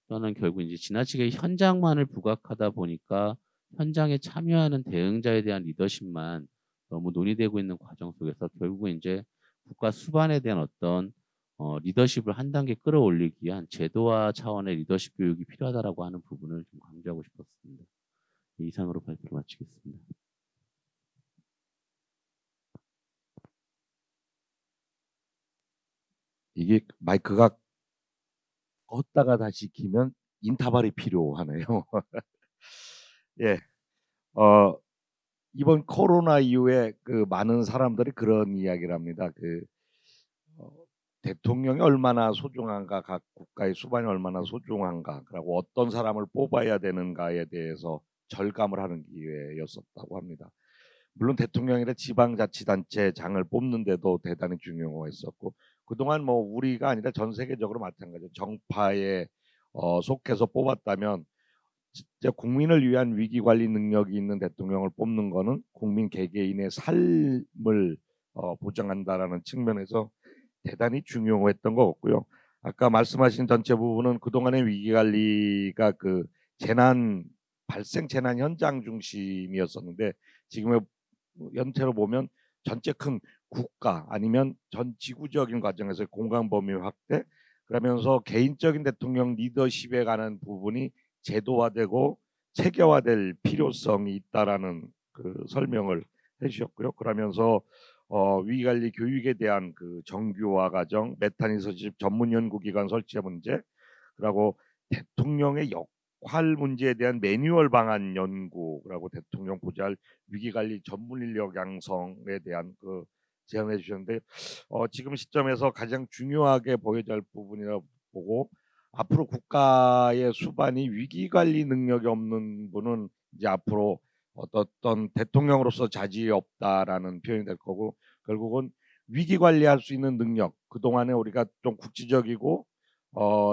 또는 결국 이제 지나치게 현장만을 부각하다 보니까 현장에 참여하는 대응자에 대한 리더십만 너무 논의되고 있는 과정 속에서 결국은 이제 국가 수반에 대한 어떤 리더십을 한 단계 끌어올리기 위한 제도화 차원의 리더십 교육이 필요하다라고 하는 부분을 좀 강조하고 싶었습니다. 이상으로 발표를 마치겠습니다. 이게 마이크가 껐다가 다시 키면 인터벌이 필요하네요. 예, 이번 코로나 이후에 그 많은 사람들이 그런 이야기를 합니다. 대통령이 얼마나 소중한가, 각 국가의 수반이 얼마나 소중한가, 그리고 어떤 사람을 뽑아야 되는가에 대해서 절감을 하는 기회였었다고 합니다. 물론 대통령이나 지방자치단체장을 뽑는데도 대단히 중요했었고 그동안 뭐 우리가 아니라 전 세계적으로 마찬가지로 정파에 속해서 뽑았다면 진짜 국민을 위한 위기관리 능력이 있는 대통령을 뽑는 거는 국민 개개인의 삶을 보장한다라는 측면에서 대단히 중요했던 것 같고요. 아까 말씀하신 전체 부분은 그동안의 위기관리가 그 발생 재난 현장 중심이었었는데 지금의 연체로 보면 전체 큰 국가 아니면 전 지구적인 과정에서 공간 범위 확대 그러면서 개인적인 대통령 리더십에 관한 부분이 제도화되고 체계화될 필요성이 있다라는 그 설명을 해주셨고요. 그러면서 위기관리 교육에 대한 그 정규화 과정, 메타니서십 전문 연구기관 설치 문제, 그리고 대통령의 극복할 문제에 대한 매뉴얼 방안 연구라고 대통령 보좌할 위기관리 전문 인력 양성에 대한 그 제안해 주셨는데 지금 시점에서 가장 중요하게 보여야 할 부분이라고 보고 앞으로 국가의 수반이 위기관리 능력이 없는 분은 이제 앞으로 어떤 대통령으로서 자질이 없다라는 표현이 될 거고 결국은 위기 관리할 수 있는 능력 그동안에 우리가 좀 국지적이고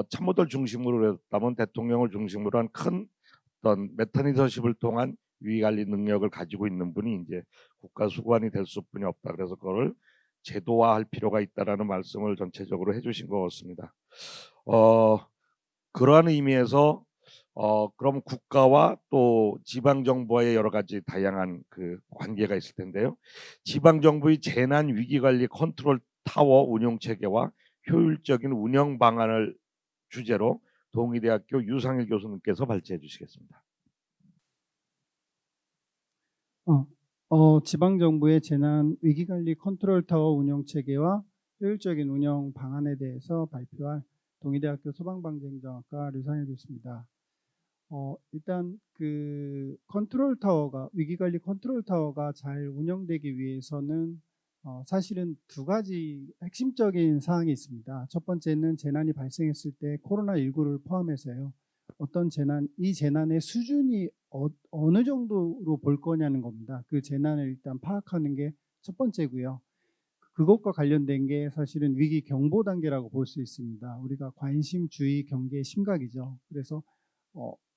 참모들 중심으로 했다면 대통령을 중심으로 한 큰 어떤 메커니즘십을 통한 위기 관리 능력을 가지고 있는 분이 이제 국가 수반이 될 수뿐이 없다. 그래서 그거를 제도화할 필요가 있다라는 말씀을 전체적으로 해주신 것 같습니다. 그러한 의미에서 그럼 국가와 또 지방 정부와의 여러 가지 다양한 그 관계가 있을 텐데요. 지방 정부의 재난 위기 관리 컨트롤 타워 운영 체계와 효율적인 운영 방안을 주제로 동의대학교 유상일 교수님께서 발제해 주시겠습니다. 지방정부의 재난 위기관리 컨트롤 타워 운영 체계와 효율적인 운영 방안에 대해서 발표할 동의대학교 소방방재행정학과 류상일 교수입니다. 일단 그 컨트롤 타워가 위기관리 컨트롤 타워가 잘 운영되기 위해서는 사실은 두 가지 핵심적인 사항이 있습니다. 첫 번째는 재난이 발생했을 때 코로나19를 포함해서요. 어떤 재난, 이 재난의 수준이 어느 정도로 볼 거냐는 겁니다. 그 재난을 일단 파악하는 게 첫 번째고요. 그것과 관련된 게 사실은 위기 경보 단계라고 볼 수 있습니다. 우리가 관심, 주의, 경계, 심각이죠. 그래서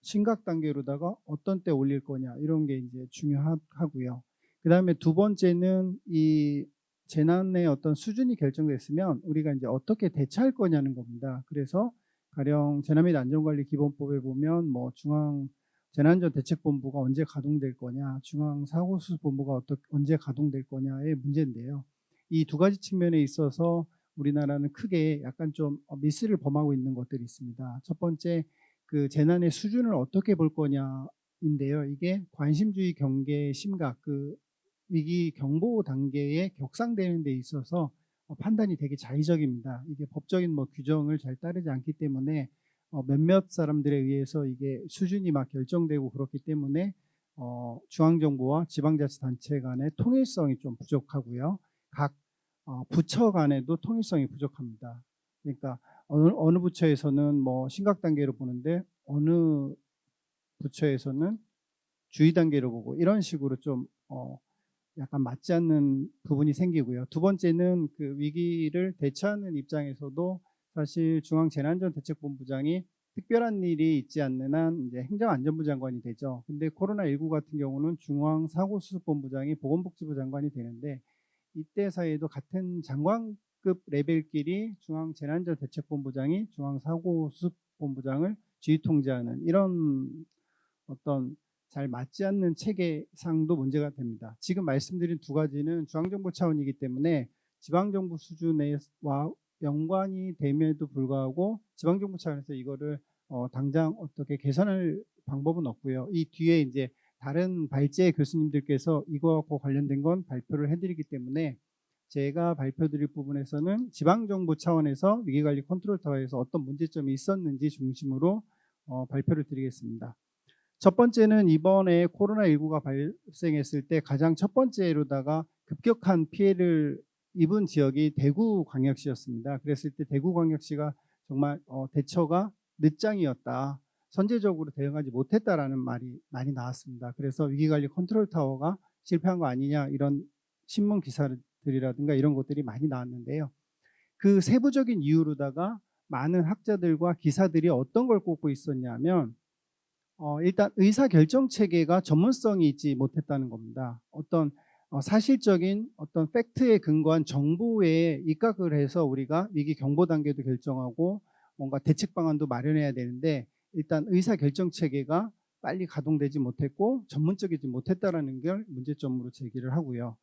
심각 단계로다가 어떤 때 올릴 거냐 이런 게 이제 중요하고요. 그 다음에 두 번째는 이 재난의 어떤 수준이 결정됐으면 우리가 이제 어떻게 대처할 거냐는 겁니다. 그래서 가령 재난 및 안전관리 기본법에 보면 뭐 중앙 재난안전대책본부가 언제 가동될 거냐, 중앙사고수습본부가 언제 가동될 거냐의 문제인데요. 이 두 가지 측면에 있어서 우리나라는 크게 약간 좀 미스를 범하고 있는 것들이 있습니다. 첫 번째, 그 재난의 수준을 어떻게 볼 거냐인데요. 이게 관심주의, 경계, 심각, 그 위기 경보 단계에 격상되는 데 있어서 판단이 되게 자의적입니다. 이게 법적인 뭐 규정을 잘 따르지 않기 때문에 몇몇 사람들에 의해서 이게 수준이 막 결정되고 그렇기 때문에 중앙정부와 지방자치단체 간의 통일성이 좀 부족하고요. 각 부처 간에도 통일성이 부족합니다. 그러니까 어느 부처에서는 뭐 심각 단계로 보는데 어느 부처에서는 주의 단계로 보고 이런 식으로 좀 약간 맞지 않는 부분이 생기고요. 두 번째는 그 위기를 대처하는 입장에서도 사실 중앙재난안전대책본부장이 특별한 일이 있지 않는 한 이제 행정안전부 장관이 되죠. 근데 코로나19 같은 경우는 중앙사고수습본부장이 보건복지부 장관이 되는데 이때 사이에도 같은 장관급 레벨끼리 중앙재난안전대책본부장이 중앙사고수습본부장을 지휘통제하는 이런 어떤 잘 맞지 않는 체계상도 문제가 됩니다. 지금 말씀드린 두 가지는 중앙정부 차원이기 때문에 지방정부 수준과 연관이 됨에도 불구하고 지방정부 차원에서 이거를 당장 어떻게 개선할 방법은 없고요. 이 뒤에 이제 다른 발제 교수님들께서 이거하고 관련된 건 발표를 해드리기 때문에 제가 발표드릴 부분에서는 지방정부 차원에서 위기관리 컨트롤 타워에서 어떤 문제점이 있었는지 중심으로 발표를 드리겠습니다. 첫 번째는 이번에 코로나19가 발생했을 때 가장 첫 번째로다가 급격한 피해를 입은 지역이 대구광역시였습니다. 그랬을 때 대구광역시가 정말 대처가 늦장이었다. 선제적으로 대응하지 못했다라는 말이 많이 나왔습니다. 그래서 위기관리 컨트롤 타워가 실패한 거 아니냐 이런 신문 기사들이라든가 이런 것들이 많이 나왔는데요. 그 세부적인 이유로다가 많은 학자들과 기사들이 어떤 걸 꼽고 있었냐면 일단 의사결정 체계가 전문성이 있지 못했다는 겁니다. 어떤 사실적인 어떤 팩트에 근거한 정보에 입각을 해서 우리가 위기 경보 단계도 결정하고 뭔가 대책 방안도 마련해야 되는데 일단 의사결정 체계가 빨리 가동되지 못했고 전문적이지 못했다라는 걸 문제점으로 제기를 하고요.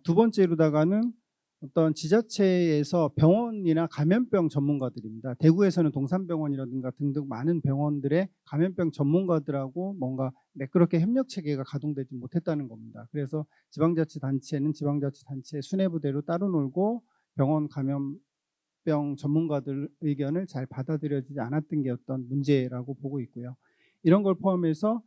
두 번째로다가는 어떤 지자체에서 병원이나 감염병 전문가들입니다. 대구에서는 동산병원이라든가 등등 많은 병원들의 감염병 전문가들하고 뭔가 매끄럽게 협력 체계가 가동되지 못했다는 겁니다. 그래서 지방자치단체는 지방자치단체 수뇌부대로 따로 놀고 병원 감염병 전문가들 의견을 잘 받아들여지지 않았던 게 어떤 문제라고 보고 있고요. 이런 걸 포함해서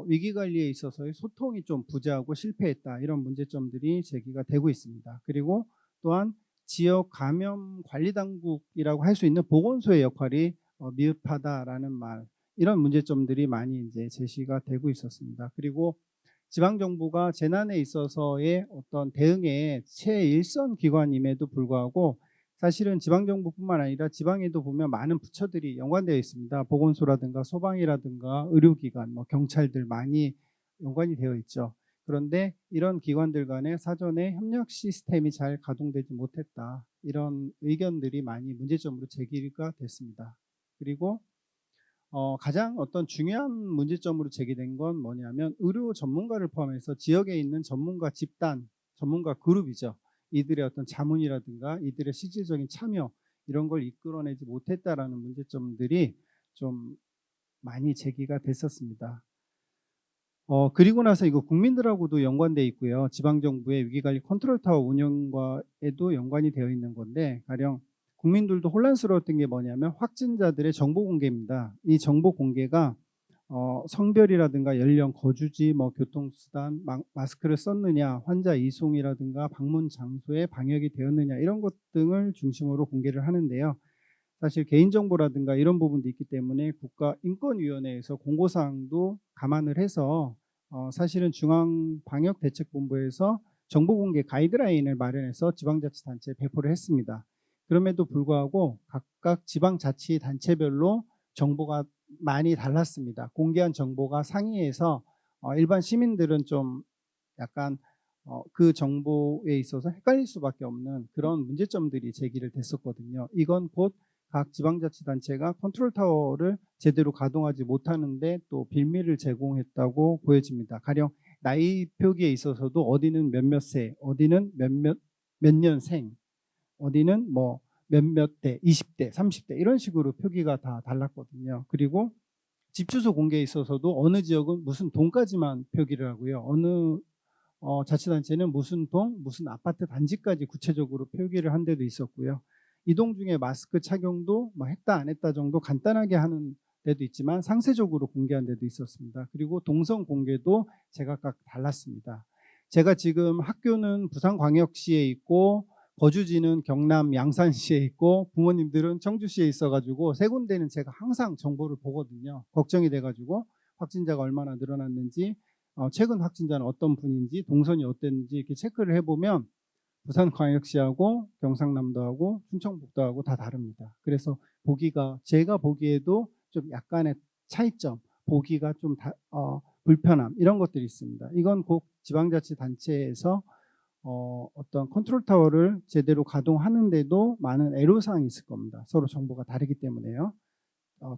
위기 관리에 있어서의 소통이 좀 부재하고 실패했다. 이런 문제점들이 제기가 되고 있습니다. 그리고 또한 지역 감염 관리 당국이라고 할 수 있는 보건소의 역할이 미흡하다라는 말, 이런 문제점들이 많이 이제 제시가 되고 있었습니다. 그리고 지방 정부가 재난에 있어서의 어떤 대응의 최일선 기관임에도 불구하고 사실은 지방 정부뿐만 아니라 지방에도 보면 많은 부처들이 연관되어 있습니다. 보건소라든가 소방이라든가 의료기관, 경찰들 많이 연관이 되어 있죠. 그런데 이런 기관들 간의 사전에 협력 시스템이 잘 가동되지 못했다. 이런 의견들이 많이 문제점으로 제기가 됐습니다. 그리고 가장 어떤 중요한 문제점으로 제기된 건 뭐냐면 의료 전문가를 포함해서 지역에 있는 전문가 집단, 전문가 그룹이죠. 이들의 어떤 자문이라든가 이들의 실질적인 참여, 이런 걸 이끌어내지 못했다라는 문제점들이 좀 많이 제기가 됐었습니다. 그리고 나서 이거 국민들하고도 연관돼 있고요. 지방정부의 위기관리 컨트롤타워 운영과에도 연관이 되어 있는 건데, 가령 국민들도 혼란스러웠던 게 뭐냐면 확진자들의 정보 공개입니다. 이 정보 공개가 성별이라든가 연령, 거주지, 교통수단, 마스크를 썼느냐, 환자 이송이라든가 방문 장소에 방역이 되었느냐, 이런 것 등을 중심으로 공개를 하는데요. 사실 개인정보라든가 이런 부분도 있기 때문에 국가인권위원회에서 공고사항도 감안을 해서 사실은 중앙방역대책본부에서 정보공개 가이드라인을 마련해서 지방자치단체에 배포를 했습니다. 그럼에도 불구하고 각각 지방자치단체별로 정보가 많이 달랐습니다. 공개한 정보가 상이해서 일반 시민들은 좀 약간 그 정보에 있어서 헷갈릴 수밖에 없는 그런 문제점들이 제기를 됐었거든요. 이건 곧 각 지방자치단체가 컨트롤타워를 제대로 가동하지 못하는데 또 빌미를 제공했다고 보여집니다. 가령 나이 표기에 있어서도 어디는 몇몇 세, 어디는 몇 년생, 어디는 몇몇 대, 20대, 30대 이런 식으로 표기가 다 달랐거든요. 그리고 집 주소 공개에 있어서도 어느 지역은 무슨 동까지만 표기를 하고요. 어느 자치단체는 무슨 동, 무슨 아파트 단지까지 구체적으로 표기를 한 데도 있었고요. 이동 중에 마스크 착용도 했다 안 했다 정도 간단하게 하는 데도 있지만 상세적으로 공개한 데도 있었습니다. 그리고 동선 공개도 제각각 달랐습니다. 제가 지금 학교는 부산광역시에 있고 거주지는 경남 양산시에 있고 부모님들은 청주시에 있어가지고 세 군데는 제가 항상 정보를 보거든요. 걱정이 돼가지고 확진자가 얼마나 늘어났는지, 최근 확진자는 어떤 분인지, 동선이 어땠는지 이렇게 체크를 해보면 부산광역시하고 경상남도하고 충청북도하고 다 다릅니다. 그래서 제가 보기에도 좀 약간의 차이점, 보기가 좀 불편함, 이런 것들이 있습니다. 이건 꼭 지방자치단체에서 어떤 컨트롤타워를 제대로 가동하는데도 많은 애로사항이 있을 겁니다. 서로 정보가 다르기 때문에요.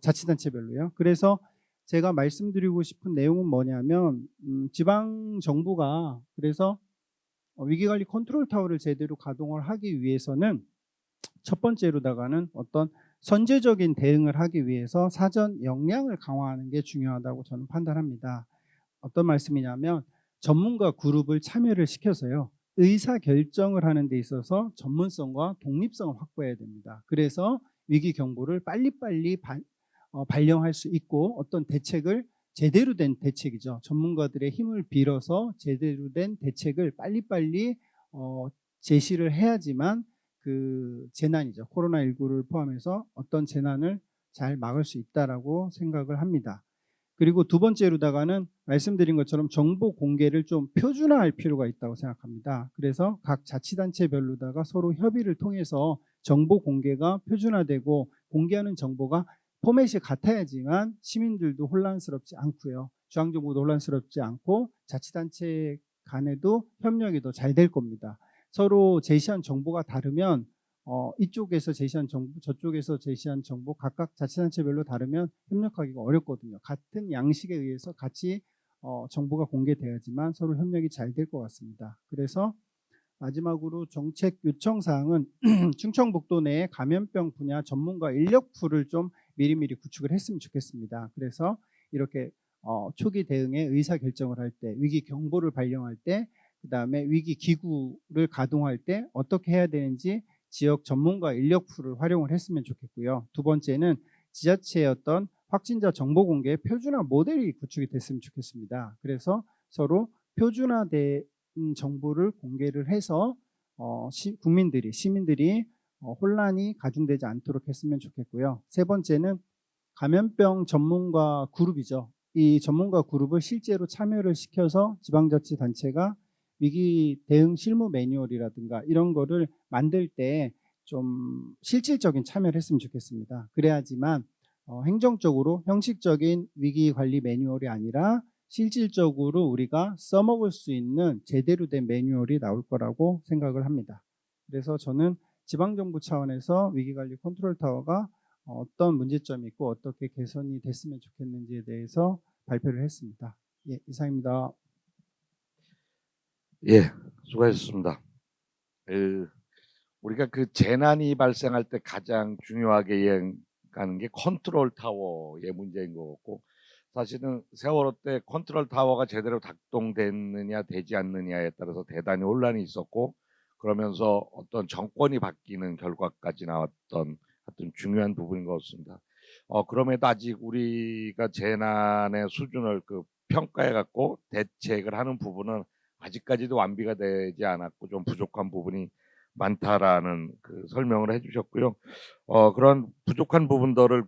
자치단체별로요. 그래서 제가 말씀드리고 싶은 내용은 뭐냐면 지방정부가 그래서 위기관리 컨트롤타워를 제대로 가동을 하기 위해서는 첫 번째로다가는 어떤 선제적인 대응을 하기 위해서 사전 역량을 강화하는 게 중요하다고 저는 판단합니다. 어떤 말씀이냐면 전문가 그룹을 참여를 시켜서요. 의사결정을 하는 데 있어서 전문성과 독립성을 확보해야 됩니다. 그래서 위기 경보를 빨리빨리 발령할 수 있고 어떤 대책을 제대로 된 대책이죠. 전문가들의 힘을 빌어서 제대로 된 대책을 빨리빨리 제시를 해야지만 그 재난이죠. 코로나19를 포함해서 어떤 재난을 잘 막을 수 있다라고 생각을 합니다. 그리고 두 번째로다가는 말씀드린 것처럼 정보 공개를 좀 표준화할 필요가 있다고 생각합니다. 그래서 각 자치단체별로다가 서로 협의를 통해서 정보 공개가 표준화되고 공개하는 정보가 포맷이 같아야지만 시민들도 혼란스럽지 않고요. 중앙정부도 혼란스럽지 않고 자치단체 간에도 협력이 더 잘 될 겁니다. 서로 제시한 정보가 다르면 이쪽에서 제시한 정보, 저쪽에서 제시한 정보 각각 자치단체별로 다르면 협력하기가 어렵거든요. 같은 양식에 의해서 같이 정보가 공개돼야지만 서로 협력이 잘 될 것 같습니다. 그래서 마지막으로 정책 요청 사항은 충청북도 내에 감염병 분야 전문가 인력풀을 좀 미리미리 구축을 했으면 좋겠습니다. 그래서 이렇게 초기 대응에 의사 결정을 할 때, 위기 경보를 발령할 때, 그다음에 위기 기구를 가동할 때 어떻게 해야 되는지 지역 전문가 인력풀을 활용을 했으면 좋겠고요. 두 번째는 지자체의 어떤 확진자 정보 공개 표준화 모델이 구축이 됐으면 좋겠습니다. 그래서 서로 표준화된 정보를 공개를 해서 국민들이 시민들이 혼란이 가중되지 않도록 했으면 좋겠고요. 세 번째는 감염병 전문가 그룹이죠. 이 전문가 그룹을 실제로 참여를 시켜서 지방자치단체가 위기 대응 실무 매뉴얼이라든가 이런 거를 만들 때 좀 실질적인 참여를 했으면 좋겠습니다. 그래야지만 행정적으로 형식적인 위기 관리 매뉴얼이 아니라 실질적으로 우리가 써먹을 수 있는 제대로 된 매뉴얼이 나올 거라고 생각을 합니다. 그래서 저는 지방정부 차원에서 위기관리 컨트롤 타워가 어떤 문제점이 있고 어떻게 개선이 됐으면 좋겠는지에 대해서 발표를 했습니다. 예, 이상입니다. 예, 수고하셨습니다. 우리가 그 재난이 발생할 때 가장 중요하게 가는 게 컨트롤 타워의 문제인 것 같고, 사실은 세월호 때 컨트롤 타워가 제대로 작동됐느냐 되지 않느냐에 따라서 대단히 혼란이 있었고, 그러면서 어떤 정권이 바뀌는 결과까지 나왔던 하여튼 중요한 부분인 것 같습니다. 그럼에도 아직 우리가 재난의 수준을 평가해 갖고 대책을 하는 부분은 아직까지도 완비가 되지 않았고 좀 부족한 부분이 많다라는 설명을 해주셨고요. 그런 부족한 부분들을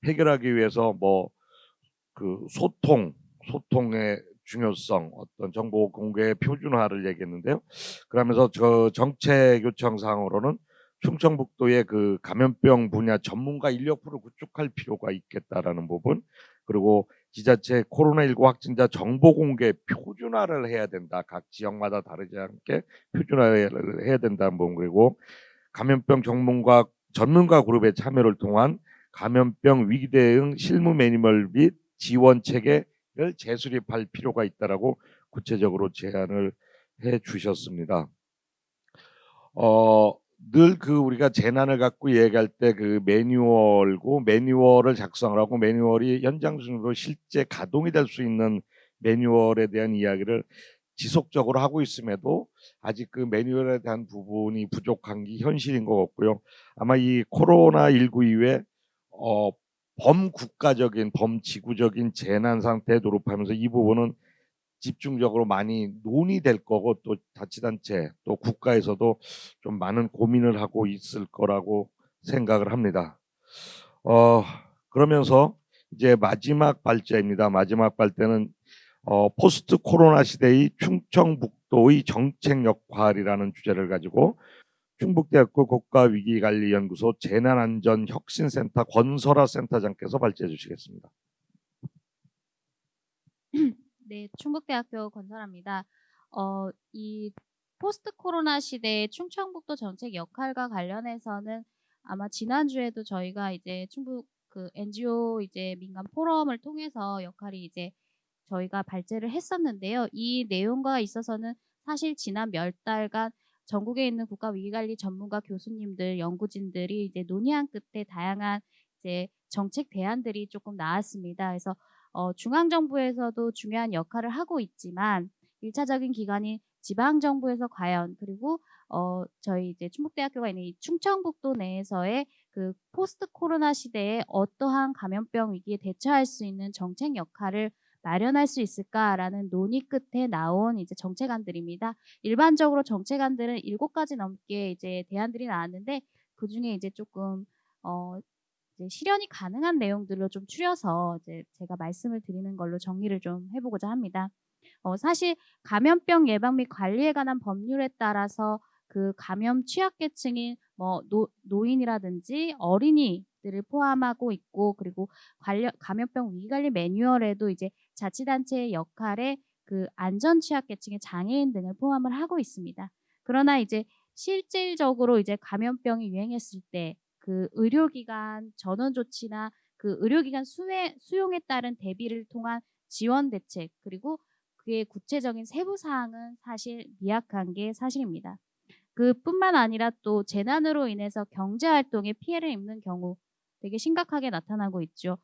해결하기 위해서 소통의 중요성, 어떤 정보 공개의 표준화를 얘기했는데요. 그러면서 저 정책 요청사항으로는 충청북도의 감염병 분야 전문가 인력풀을 구축할 필요가 있겠다라는 부분, 그리고 지자체 코로나19 확진자 정보 공개 표준화를 해야 된다. 각 지역마다 다르지 않게 표준화를 해야 된다는 부분, 그리고 감염병 전문가 그룹의 참여를 통한 감염병 위기 대응 실무 매뉴얼 및 지원 체계를 재수립할 필요가 있다라고 구체적으로 제안을 해 주셨습니다. 늘 우리가 재난을 갖고 얘기할 때 매뉴얼을 작성을 하고 매뉴얼이 현장 중으로 실제 가동이 될 수 있는 매뉴얼에 대한 이야기를 지속적으로 하고 있음에도 아직 매뉴얼에 대한 부분이 부족한 게 현실인 것 같고요. 아마 이 코로나19 이후에 범국가적인 범지구적인 재난 상태에 돌입하면서 이 부분은 집중적으로 많이 논의될 거고, 또 자치단체 또 국가에서도 좀 많은 고민을 하고 있을 거라고 생각을 합니다. 그러면서 이제 마지막 발제입니다. 마지막 발제는 포스트 코로나 시대의 충청북도의 정책 역할이라는 주제를 가지고 충북대학교 국가위기관리연구소 재난안전혁신센터 권설아 센터장께서 발제해 주시겠습니다. 네, 충북대학교 권설아입니다. 이 포스트 코로나 시대의 충청북도 정책 역할과 관련해서는 아마 지난주에도 저희가 이제 충북 NGO 이제 민간 포럼을 통해서 역할이 이제 저희가 발제를 했었는데요. 이 내용과 있어서는 사실 지난 몇 달간 전국에 있는 국가위기관리 전문가 교수님들, 연구진들이 이제 논의한 끝에 다양한 이제 정책 대안들이 조금 나왔습니다. 그래서 중앙정부에서도 중요한 역할을 하고 있지만 1차적인 기관인 지방정부에서 과연, 그리고 저희 이제 충북대학교가 있는 이 충청북도 내에서의 포스트 코로나 시대에 어떠한 감염병 위기에 대처할 수 있는 정책 역할을 마련할 수 있을까라는 논의 끝에 나온 이제 정책안들입니다. 일반적으로 정책안들은 7가지 넘게 이제 대안들이 나왔는데, 그 중에 이제 조금 이제 실현이 가능한 내용들로 좀 추려서 이제 제가 말씀을 드리는 걸로 정리를 좀 해보고자 합니다. 사실 감염병 예방 및 관리에 관한 법률에 따라서 감염 취약계층인 노인이라든지 어린이들을 포함하고 있고, 그리고 감염병 위기관리 매뉴얼에도 이제 자치단체의 역할에 안전 취약계층의 장애인 등을 포함을 하고 있습니다. 그러나 이제 실질적으로 이제 감염병이 유행했을 때 의료기관 전원 조치나 의료기관 수용에 따른 대비를 통한 지원 대책, 그리고 그의 구체적인 세부 사항은 사실 미약한 게 사실입니다. 뿐만 아니라 또 재난으로 인해서 경제 활동에 피해를 입는 경우 되게 심각하게 나타나고 있죠.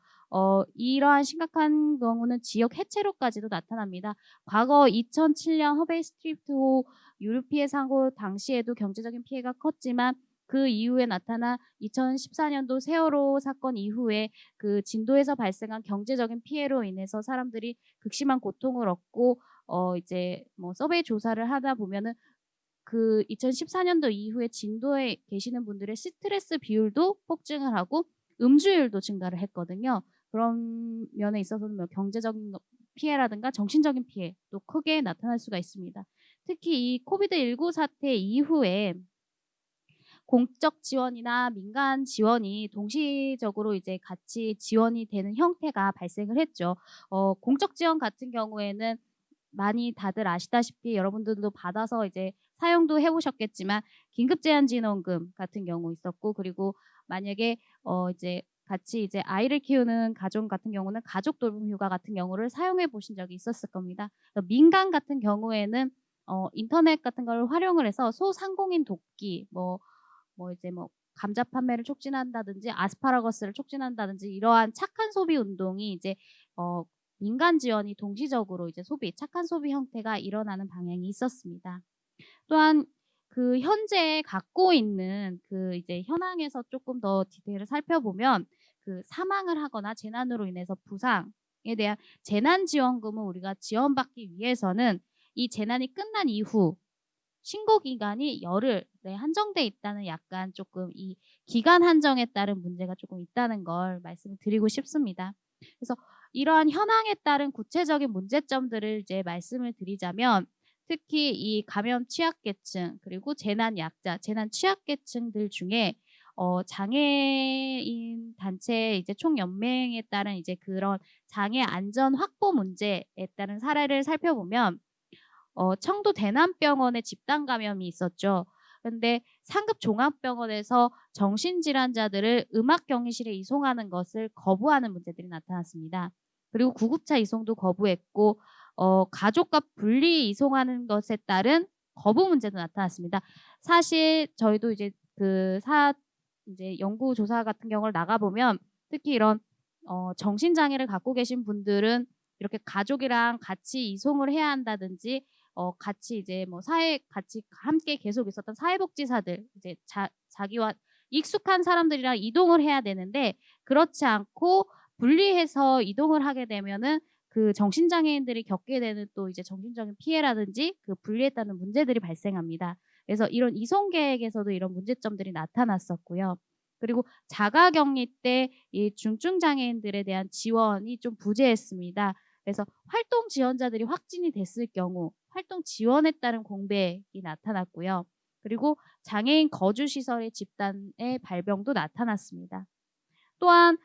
이러한 심각한 경우는 지역 해체로까지도 나타납니다. 과거 2007년 허베이 스트리트호 유류 피해 사고 당시에도 경제적인 피해가 컸지만 그 이후에 나타난 2014년도 세월호 사건 이후에 그 진도에서 발생한 경제적인 피해로 인해서 사람들이 극심한 고통을 얻고 이제 뭐 서베이 조사를 하다 보면은 그 2014년도 이후에 진도에 계시는 분들의 스트레스 비율도 폭증을 하고 음주율도 증가를 했거든요. 그런 면에 있어서는 뭐 경제적인 피해라든가 정신적인 피해도 크게 나타날 수가 있습니다. 특히 이 코비드19 사태 이후에 공적 지원이나 민간 지원이 동시적으로 이제 같이 지원이 되는 형태가 발생을 했죠. 공적 지원 같은 경우에는 많이 다들 아시다시피 여러분들도 받아서 이제 사용도 해보셨겠지만 긴급재난지원금 같은 경우 있었고, 그리고 만약에 이제 같이 이제 아이를 키우는 가족 같은 경우는 가족 돌봄 휴가 같은 경우를 사용해 보신 적이 있었을 겁니다. 민간 같은 경우에는 인터넷 같은 걸 활용을 해서 소상공인 돕기, 뭐 이제 뭐 감자 판매를 촉진한다든지 아스파라거스를 촉진한다든지 이러한 착한 소비 운동이 이제 민간 지원이 동시적으로 이제 착한 소비 형태가 일어나는 방향이 있었습니다. 또한 그 현재 갖고 있는 그 이제 현황에서 조금 더 디테일을 살펴보면 그 사망을 하거나 재난으로 인해서 부상에 대한 재난지원금을 우리가 지원받기 위해서는 이 재난이 끝난 이후 신고 기간이 열흘에 한정돼 있다는 약간 조금 이 기간 한정에 따른 문제가 조금 있다는 걸 말씀을 드리고 싶습니다. 그래서 이러한 현황에 따른 구체적인 문제점들을 이제 말씀을 드리자면, 특히 이 감염 취약계층 그리고 재난 약자, 재난 취약계층들 중에 장애인 단체 이제 총연맹에 따른 이제 그런 장애 안전 확보 문제에 따른 사례를 살펴보면 청도 대남병원에 집단 감염이 있었죠. 근데 상급 종합병원에서 정신질환자들을 음악경리실에 이송하는 것을 거부하는 문제들이 나타났습니다. 그리고 구급차 이송도 거부했고 가족과 분리 이송하는 것에 따른 거부 문제도 나타났습니다. 사실 저희도 이제 이제 연구 조사 같은 경우를 나가 보면 특히 이런 정신장애를 갖고 계신 분들은 이렇게 가족이랑 같이 이송을 해야 한다든지 같이 이제 뭐 같이 함께 계속 있었던 사회복지사들, 이제 자기와 익숙한 사람들이랑 이동을 해야 되는데 그렇지 않고 분리해서 이동을 하게 되면은 그 정신장애인들이 겪게 되는 또 이제 정신적인 피해라든지 그 분리에 따른 문제들이 발생합니다. 그래서 이런 이송 계획에서도 이런 문제점들이 나타났었고요. 그리고 자가격리 때 이 중증 장애인들에 대한 지원이 좀 부재했습니다. 그래서 활동 지원자들이 확진이 됐을 경우 활동 지원에 따른 공백이 나타났고요. 그리고 장애인 거주 시설의 집단의 발병도 나타났습니다. 또한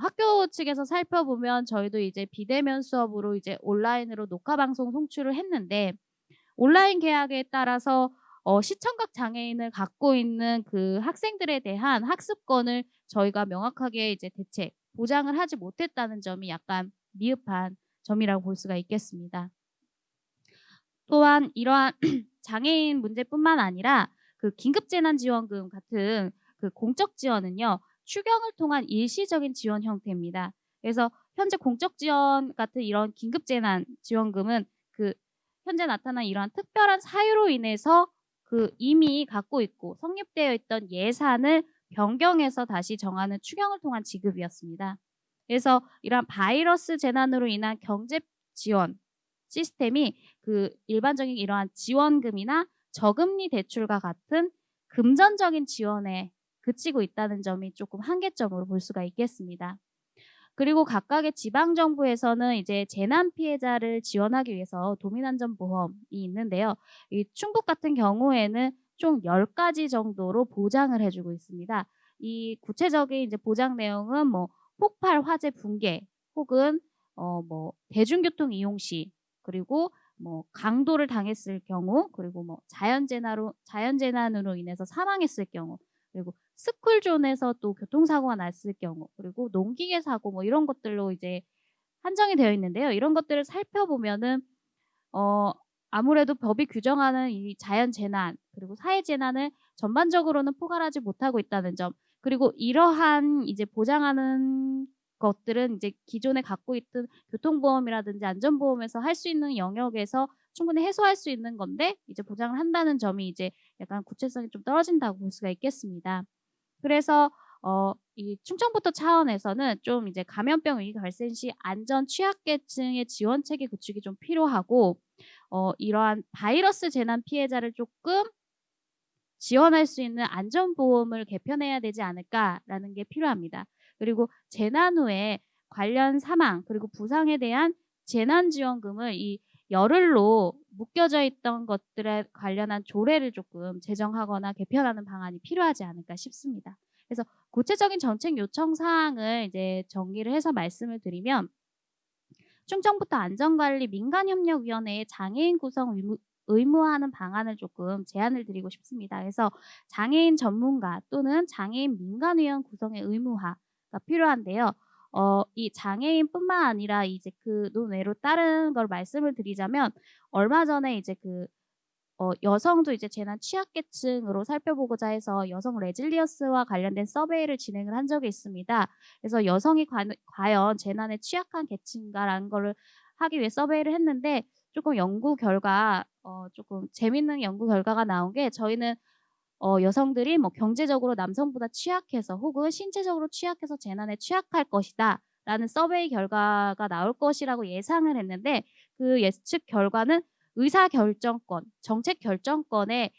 학교 측에서 살펴보면 저희도 이제 비대면 수업으로 이제 온라인으로 녹화 방송 송출을 했는데, 온라인 계약에 따라서 시청각 장애인을 갖고 있는 그 학생들에 대한 학습권을 저희가 명확하게 이제 보장을 하지 못했다는 점이 약간 미흡한 점이라고 볼 수가 있겠습니다. 또한 이러한 장애인 문제뿐만 아니라 그 긴급재난지원금 같은 그 공적 지원은요, 추경을 통한 일시적인 지원 형태입니다. 그래서 현재 공적 지원 같은 이런 긴급재난지원금은 그 현재 나타난 이러한 특별한 사유로 인해서 그 이미 갖고 있고 성립되어 있던 예산을 변경해서 다시 정하는 추경을 통한 지급이었습니다. 그래서 이러한 바이러스 재난으로 인한 경제 지원 시스템이 그 일반적인 이러한 지원금이나 저금리 대출과 같은 금전적인 지원에 그치고 있다는 점이 조금 한계점으로 볼 수가 있겠습니다. 그리고 각각의 지방정부에서는 이제 재난 피해자를 지원하기 위해서 도민안전보험이 있는데요. 이 충북 같은 경우에는 총 10가지 정도로 보장을 해주고 있습니다. 이 구체적인 이제 보장 내용은 뭐 폭발, 화재, 붕괴, 혹은 뭐 대중교통 이용 시, 그리고 뭐 강도를 당했을 경우, 그리고 뭐 자연재난으로 인해서 사망했을 경우, 그리고 스쿨존에서 또 교통사고가 났을 경우, 그리고 농기계 사고 뭐 이런 것들로 이제 한정이 되어 있는데요. 이런 것들을 살펴보면은 아무래도 법이 규정하는 이 자연재난 그리고 사회재난을 전반적으로는 포괄하지 못하고 있다는 점, 그리고 이러한 이제 보장하는 것들은 이제 기존에 갖고 있던 교통보험이라든지 안전보험에서 할 수 있는 영역에서 충분히 해소할 수 있는 건데 이제 보장을 한다는 점이 이제 약간 구체성이 좀 떨어진다고 볼 수가 있겠습니다. 그래서 이 충청부터 차원에서는 좀 이제 감염병 위기 발생 시 안전 취약계층의 지원 체계 구축이 좀 필요하고 이러한 바이러스 재난 피해자를 조금 지원할 수 있는 안전보험을 개편해야 되지 않을까라는 게 필요합니다. 그리고 재난 후에 관련 사망 그리고 부상에 대한 재난지원금을 이 열흘로 묶여져 있던 것들에 관련한 조례를 조금 제정하거나 개편하는 방안이 필요하지 않을까 싶습니다. 그래서 구체적인 정책 요청 사항을 이제 정리를 해서 말씀을 드리면 충청부터 안전관리 민간협력위원회의 장애인 구성 의무화하는 방안을 조금 제안을 드리고 싶습니다. 그래서 장애인 전문가 또는 장애인 민간위원 구성의 의무화가 필요한데요. 이 장애인뿐만 아니라 이제 그 논외로 다른 걸 말씀을 드리자면 얼마 전에 이제 여성도 이제 재난 취약계층으로 살펴보고자 해서 여성 레질리언스와 관련된 서베이를 진행을 한 적이 있습니다. 그래서 여성이 과연 재난에 취약한 계층인가라는 거를 하기 위해 서베이를 했는데 조금 연구 결과 조금 재밌는 연구 결과가 나온 게 저희는 여성들이 뭐 경제적으로 남성보다 취약해서 혹은 신체적으로 취약해서 재난에 취약할 것이다라는 서베이 결과가 나올 것이라고 예상을 했는데 그 예측 결과는 의사결정권, 정책 결정권에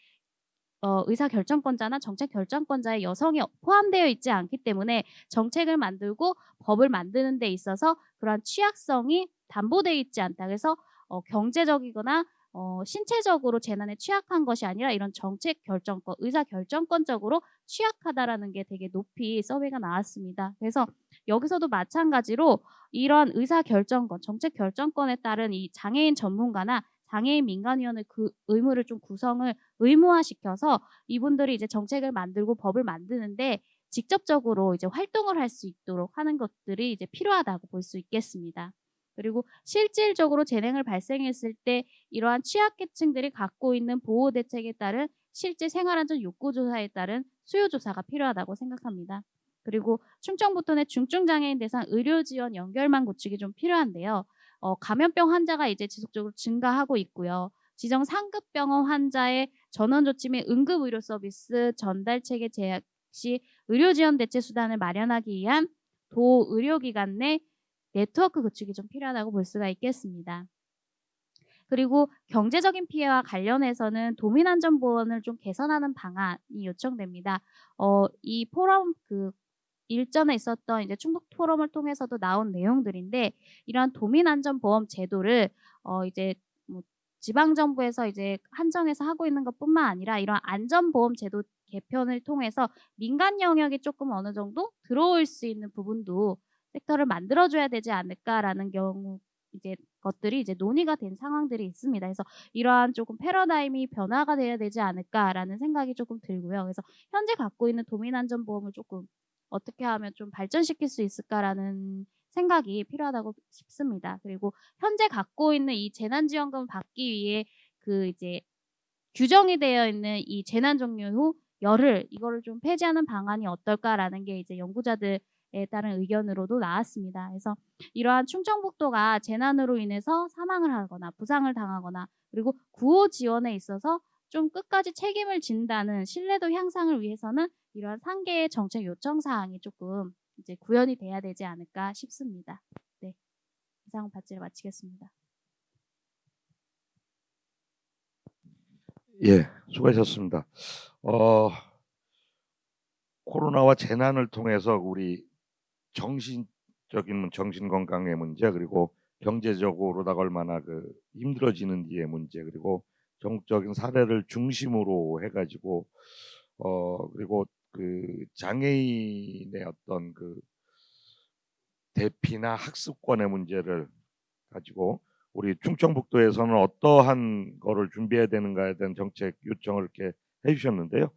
의사결정권자나 정책 결정권자의 여성이 포함되어 있지 않기 때문에 정책을 만들고 법을 만드는 데 있어서 그러한 취약성이 담보되어 있지 않다. 그래서 경제적이거나 신체적으로 재난에 취약한 것이 아니라 이런 정책 결정권, 의사결정권적으로 취약하다라는 게 되게 높이 서베이가 나왔습니다. 그래서 여기서도 마찬가지로 이런 의사결정권, 정책 결정권에 따른 이 장애인 전문가나 장애인 민간위원회 그 의무를 좀 구성을 의무화시켜서 이분들이 이제 정책을 만들고 법을 만드는데 직접적으로 이제 활동을 할 수 있도록 하는 것들이 이제 필요하다고 볼 수 있겠습니다. 그리고 실질적으로 재난을 발생했을 때 이러한 취약계층들이 갖고 있는 보호 대책에 따른 실제 생활안전 욕구 조사에 따른 수요 조사가 필요하다고 생각합니다. 그리고 충청부터 내 중증장애인 대상 의료 지원 연결망 구축이 좀 필요한데요. 감염병 환자가 이제 지속적으로 증가하고 있고요. 지정 상급병원 환자의 전원 조치 및 응급 의료 서비스 전달 체계 제약 시 의료 지원 대체 수단을 마련하기 위한 도 의료기관 내 네트워크 구축이 좀 필요하다고 볼 수가 있겠습니다. 그리고 경제적인 피해와 관련해서는 도민안전보험을 좀 개선하는 방안이 요청됩니다. 이 포럼 일전에 있었던 이제 충북 포럼을 통해서도 나온 내용들인데 이러한 도민안전보험 제도를 이제 뭐 지방 정부에서 이제 한정해서 하고 있는 것뿐만 아니라 이런 안전보험 제도 개편을 통해서 민간 영역이 조금 어느 정도 들어올 수 있는 부분도 섹터를 만들어줘야 되지 않을까라는 경우 이제 것들이 이제 논의가 된 상황들이 있습니다. 그래서 이러한 조금 패러다임이 변화가 돼야 되지 않을까라는 생각이 조금 들고요. 그래서 현재 갖고 있는 도민안전보험을 조금 어떻게 하면 좀 발전시킬 수 있을까라는 생각이 필요하다고 싶습니다. 그리고 현재 갖고 있는 이 재난지원금을 받기 위해 그 이제 규정이 되어 있는 이 재난 종료 후 열흘 이거를 좀 폐지하는 방안이 어떨까라는 게 이제 연구자들에 따른 의견으로도 나왔습니다. 그래서 이러한 충청북도가 재난으로 인해서 사망을 하거나 부상을 당하거나 그리고 구호 지원에 있어서 좀 끝까지 책임을 진다는 신뢰도 향상을 위해서는 이러한 상계의 정책 요청 사항이 조금 이제 구현이 돼야 되지 않을까 싶습니다. 네, 이상 발제를 마치겠습니다. 예, 수고하셨습니다. 코로나와 재난을 통해서 우리 정신적인 정신 건강의 문제 그리고 경제적으로다가 얼마나 힘들어지는지의 문제 그리고 전국적인 사례를 중심으로 해가지고 그리고 장애인의 어떤 대피나 학습권의 문제를 가지고 우리 충청북도에서는 어떠한 거를 준비해야 되는가에 대한 정책 요청을 이렇게 해주셨는데요.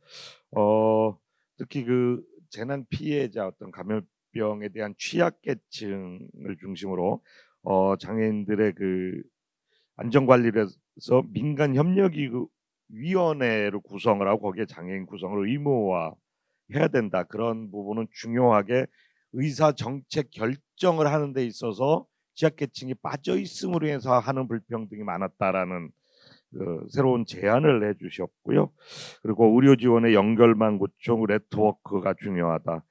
특히 재난 피해자 어떤 감염병에 대한 취약계층을 중심으로 장애인들의 안전관리를 해서 민간 협력위원회를 구성을 하고 거기에 장애인 구성을 의무화해야 된다. 그런 부분은 중요하게 의사 정책 결정을 하는 데 있어서 취약계층이 빠져 있음으로 해서 하는 불평등이 많았다라는 새로운 제안을 해주셨고요. 그리고 의료 지원의 연결망 구축 네트워크가 중요하다.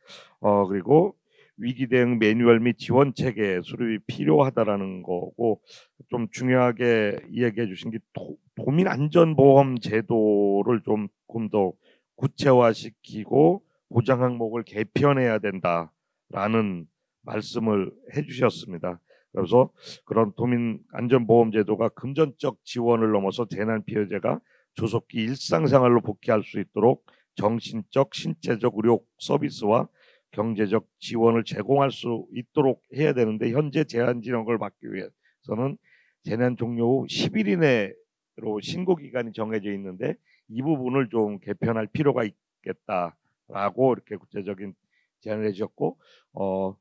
그리고 위기 대응 매뉴얼 및 지원 체계 수립이 필요하다라는 거고, 좀 중요하게 이야기해 주신 게 도민 안전보험 제도를 조금 더 구체화시키고 보장 항목을 개편해야 된다라는 말씀을 해주셨습니다. 그래서 그런 도민 안전보험 제도가 금전적 지원을 넘어서 재난 피해자가 조속히 일상생활로 복귀할 수 있도록 정신적, 신체적 의료 서비스와 경제적 지원을 제공할 수 있도록 해야 되는데, 현재 제한 지역을 받기 위해서는 재난 종료 후 10일 이내로 신고 기간이 정해져 있는데 이 부분을 좀 개편할 필요가 있겠다라고 이렇게 구체적인 제안을 해주셨고,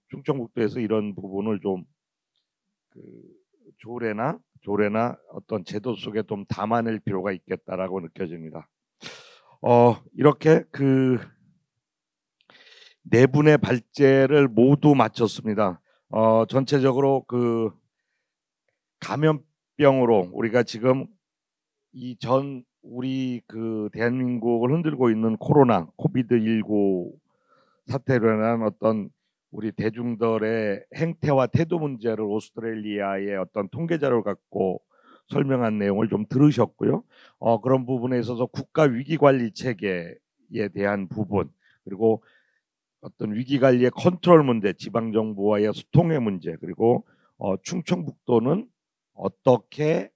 충청북도에서 이런 부분을 좀 조례나 어떤 제도 속에 좀 담아낼 필요가 있겠다라고 느껴집니다. 이렇게 네 분의 발제를 모두 마쳤습니다. 전체적으로 감염병으로 우리가 지금 우리 대한민국을 흔들고 있는 코로나 코비드19 사태로 인한 어떤 우리 대중들의 행태와 태도 문제를 오스트레일리아의 어떤 통계자료를 갖고 설명한 내용을 좀 들으셨고요. 그런 부분에 있어서 국가 위기 관리 체계에 대한 부분, 그리고 어떤 위기 관리의 컨트롤 문제, 지방 정부와의 소통의 문제, 그리고 충청북도는 어떻게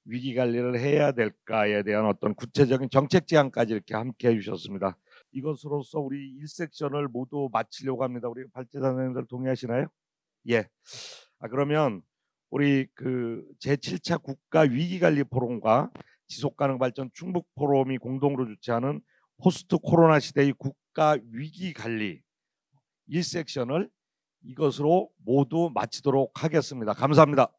위기 관리를 해야 될까에 대한 어떤 구체적인 정책 제안까지 이렇게 함께 해주셨습니다. 이것으로서 우리 1섹션을 모두 마치려고 합니다. 우리 발제단장님들 동의하시나요? 예. 그러면 우리 제7차 국가 위기관리 포럼과 지속가능 발전 충북 포럼이 공동으로 주최하는 포스트 코로나 시대의 국가 위기관리 1섹션을 이것으로 모두 마치도록 하겠습니다. 감사합니다.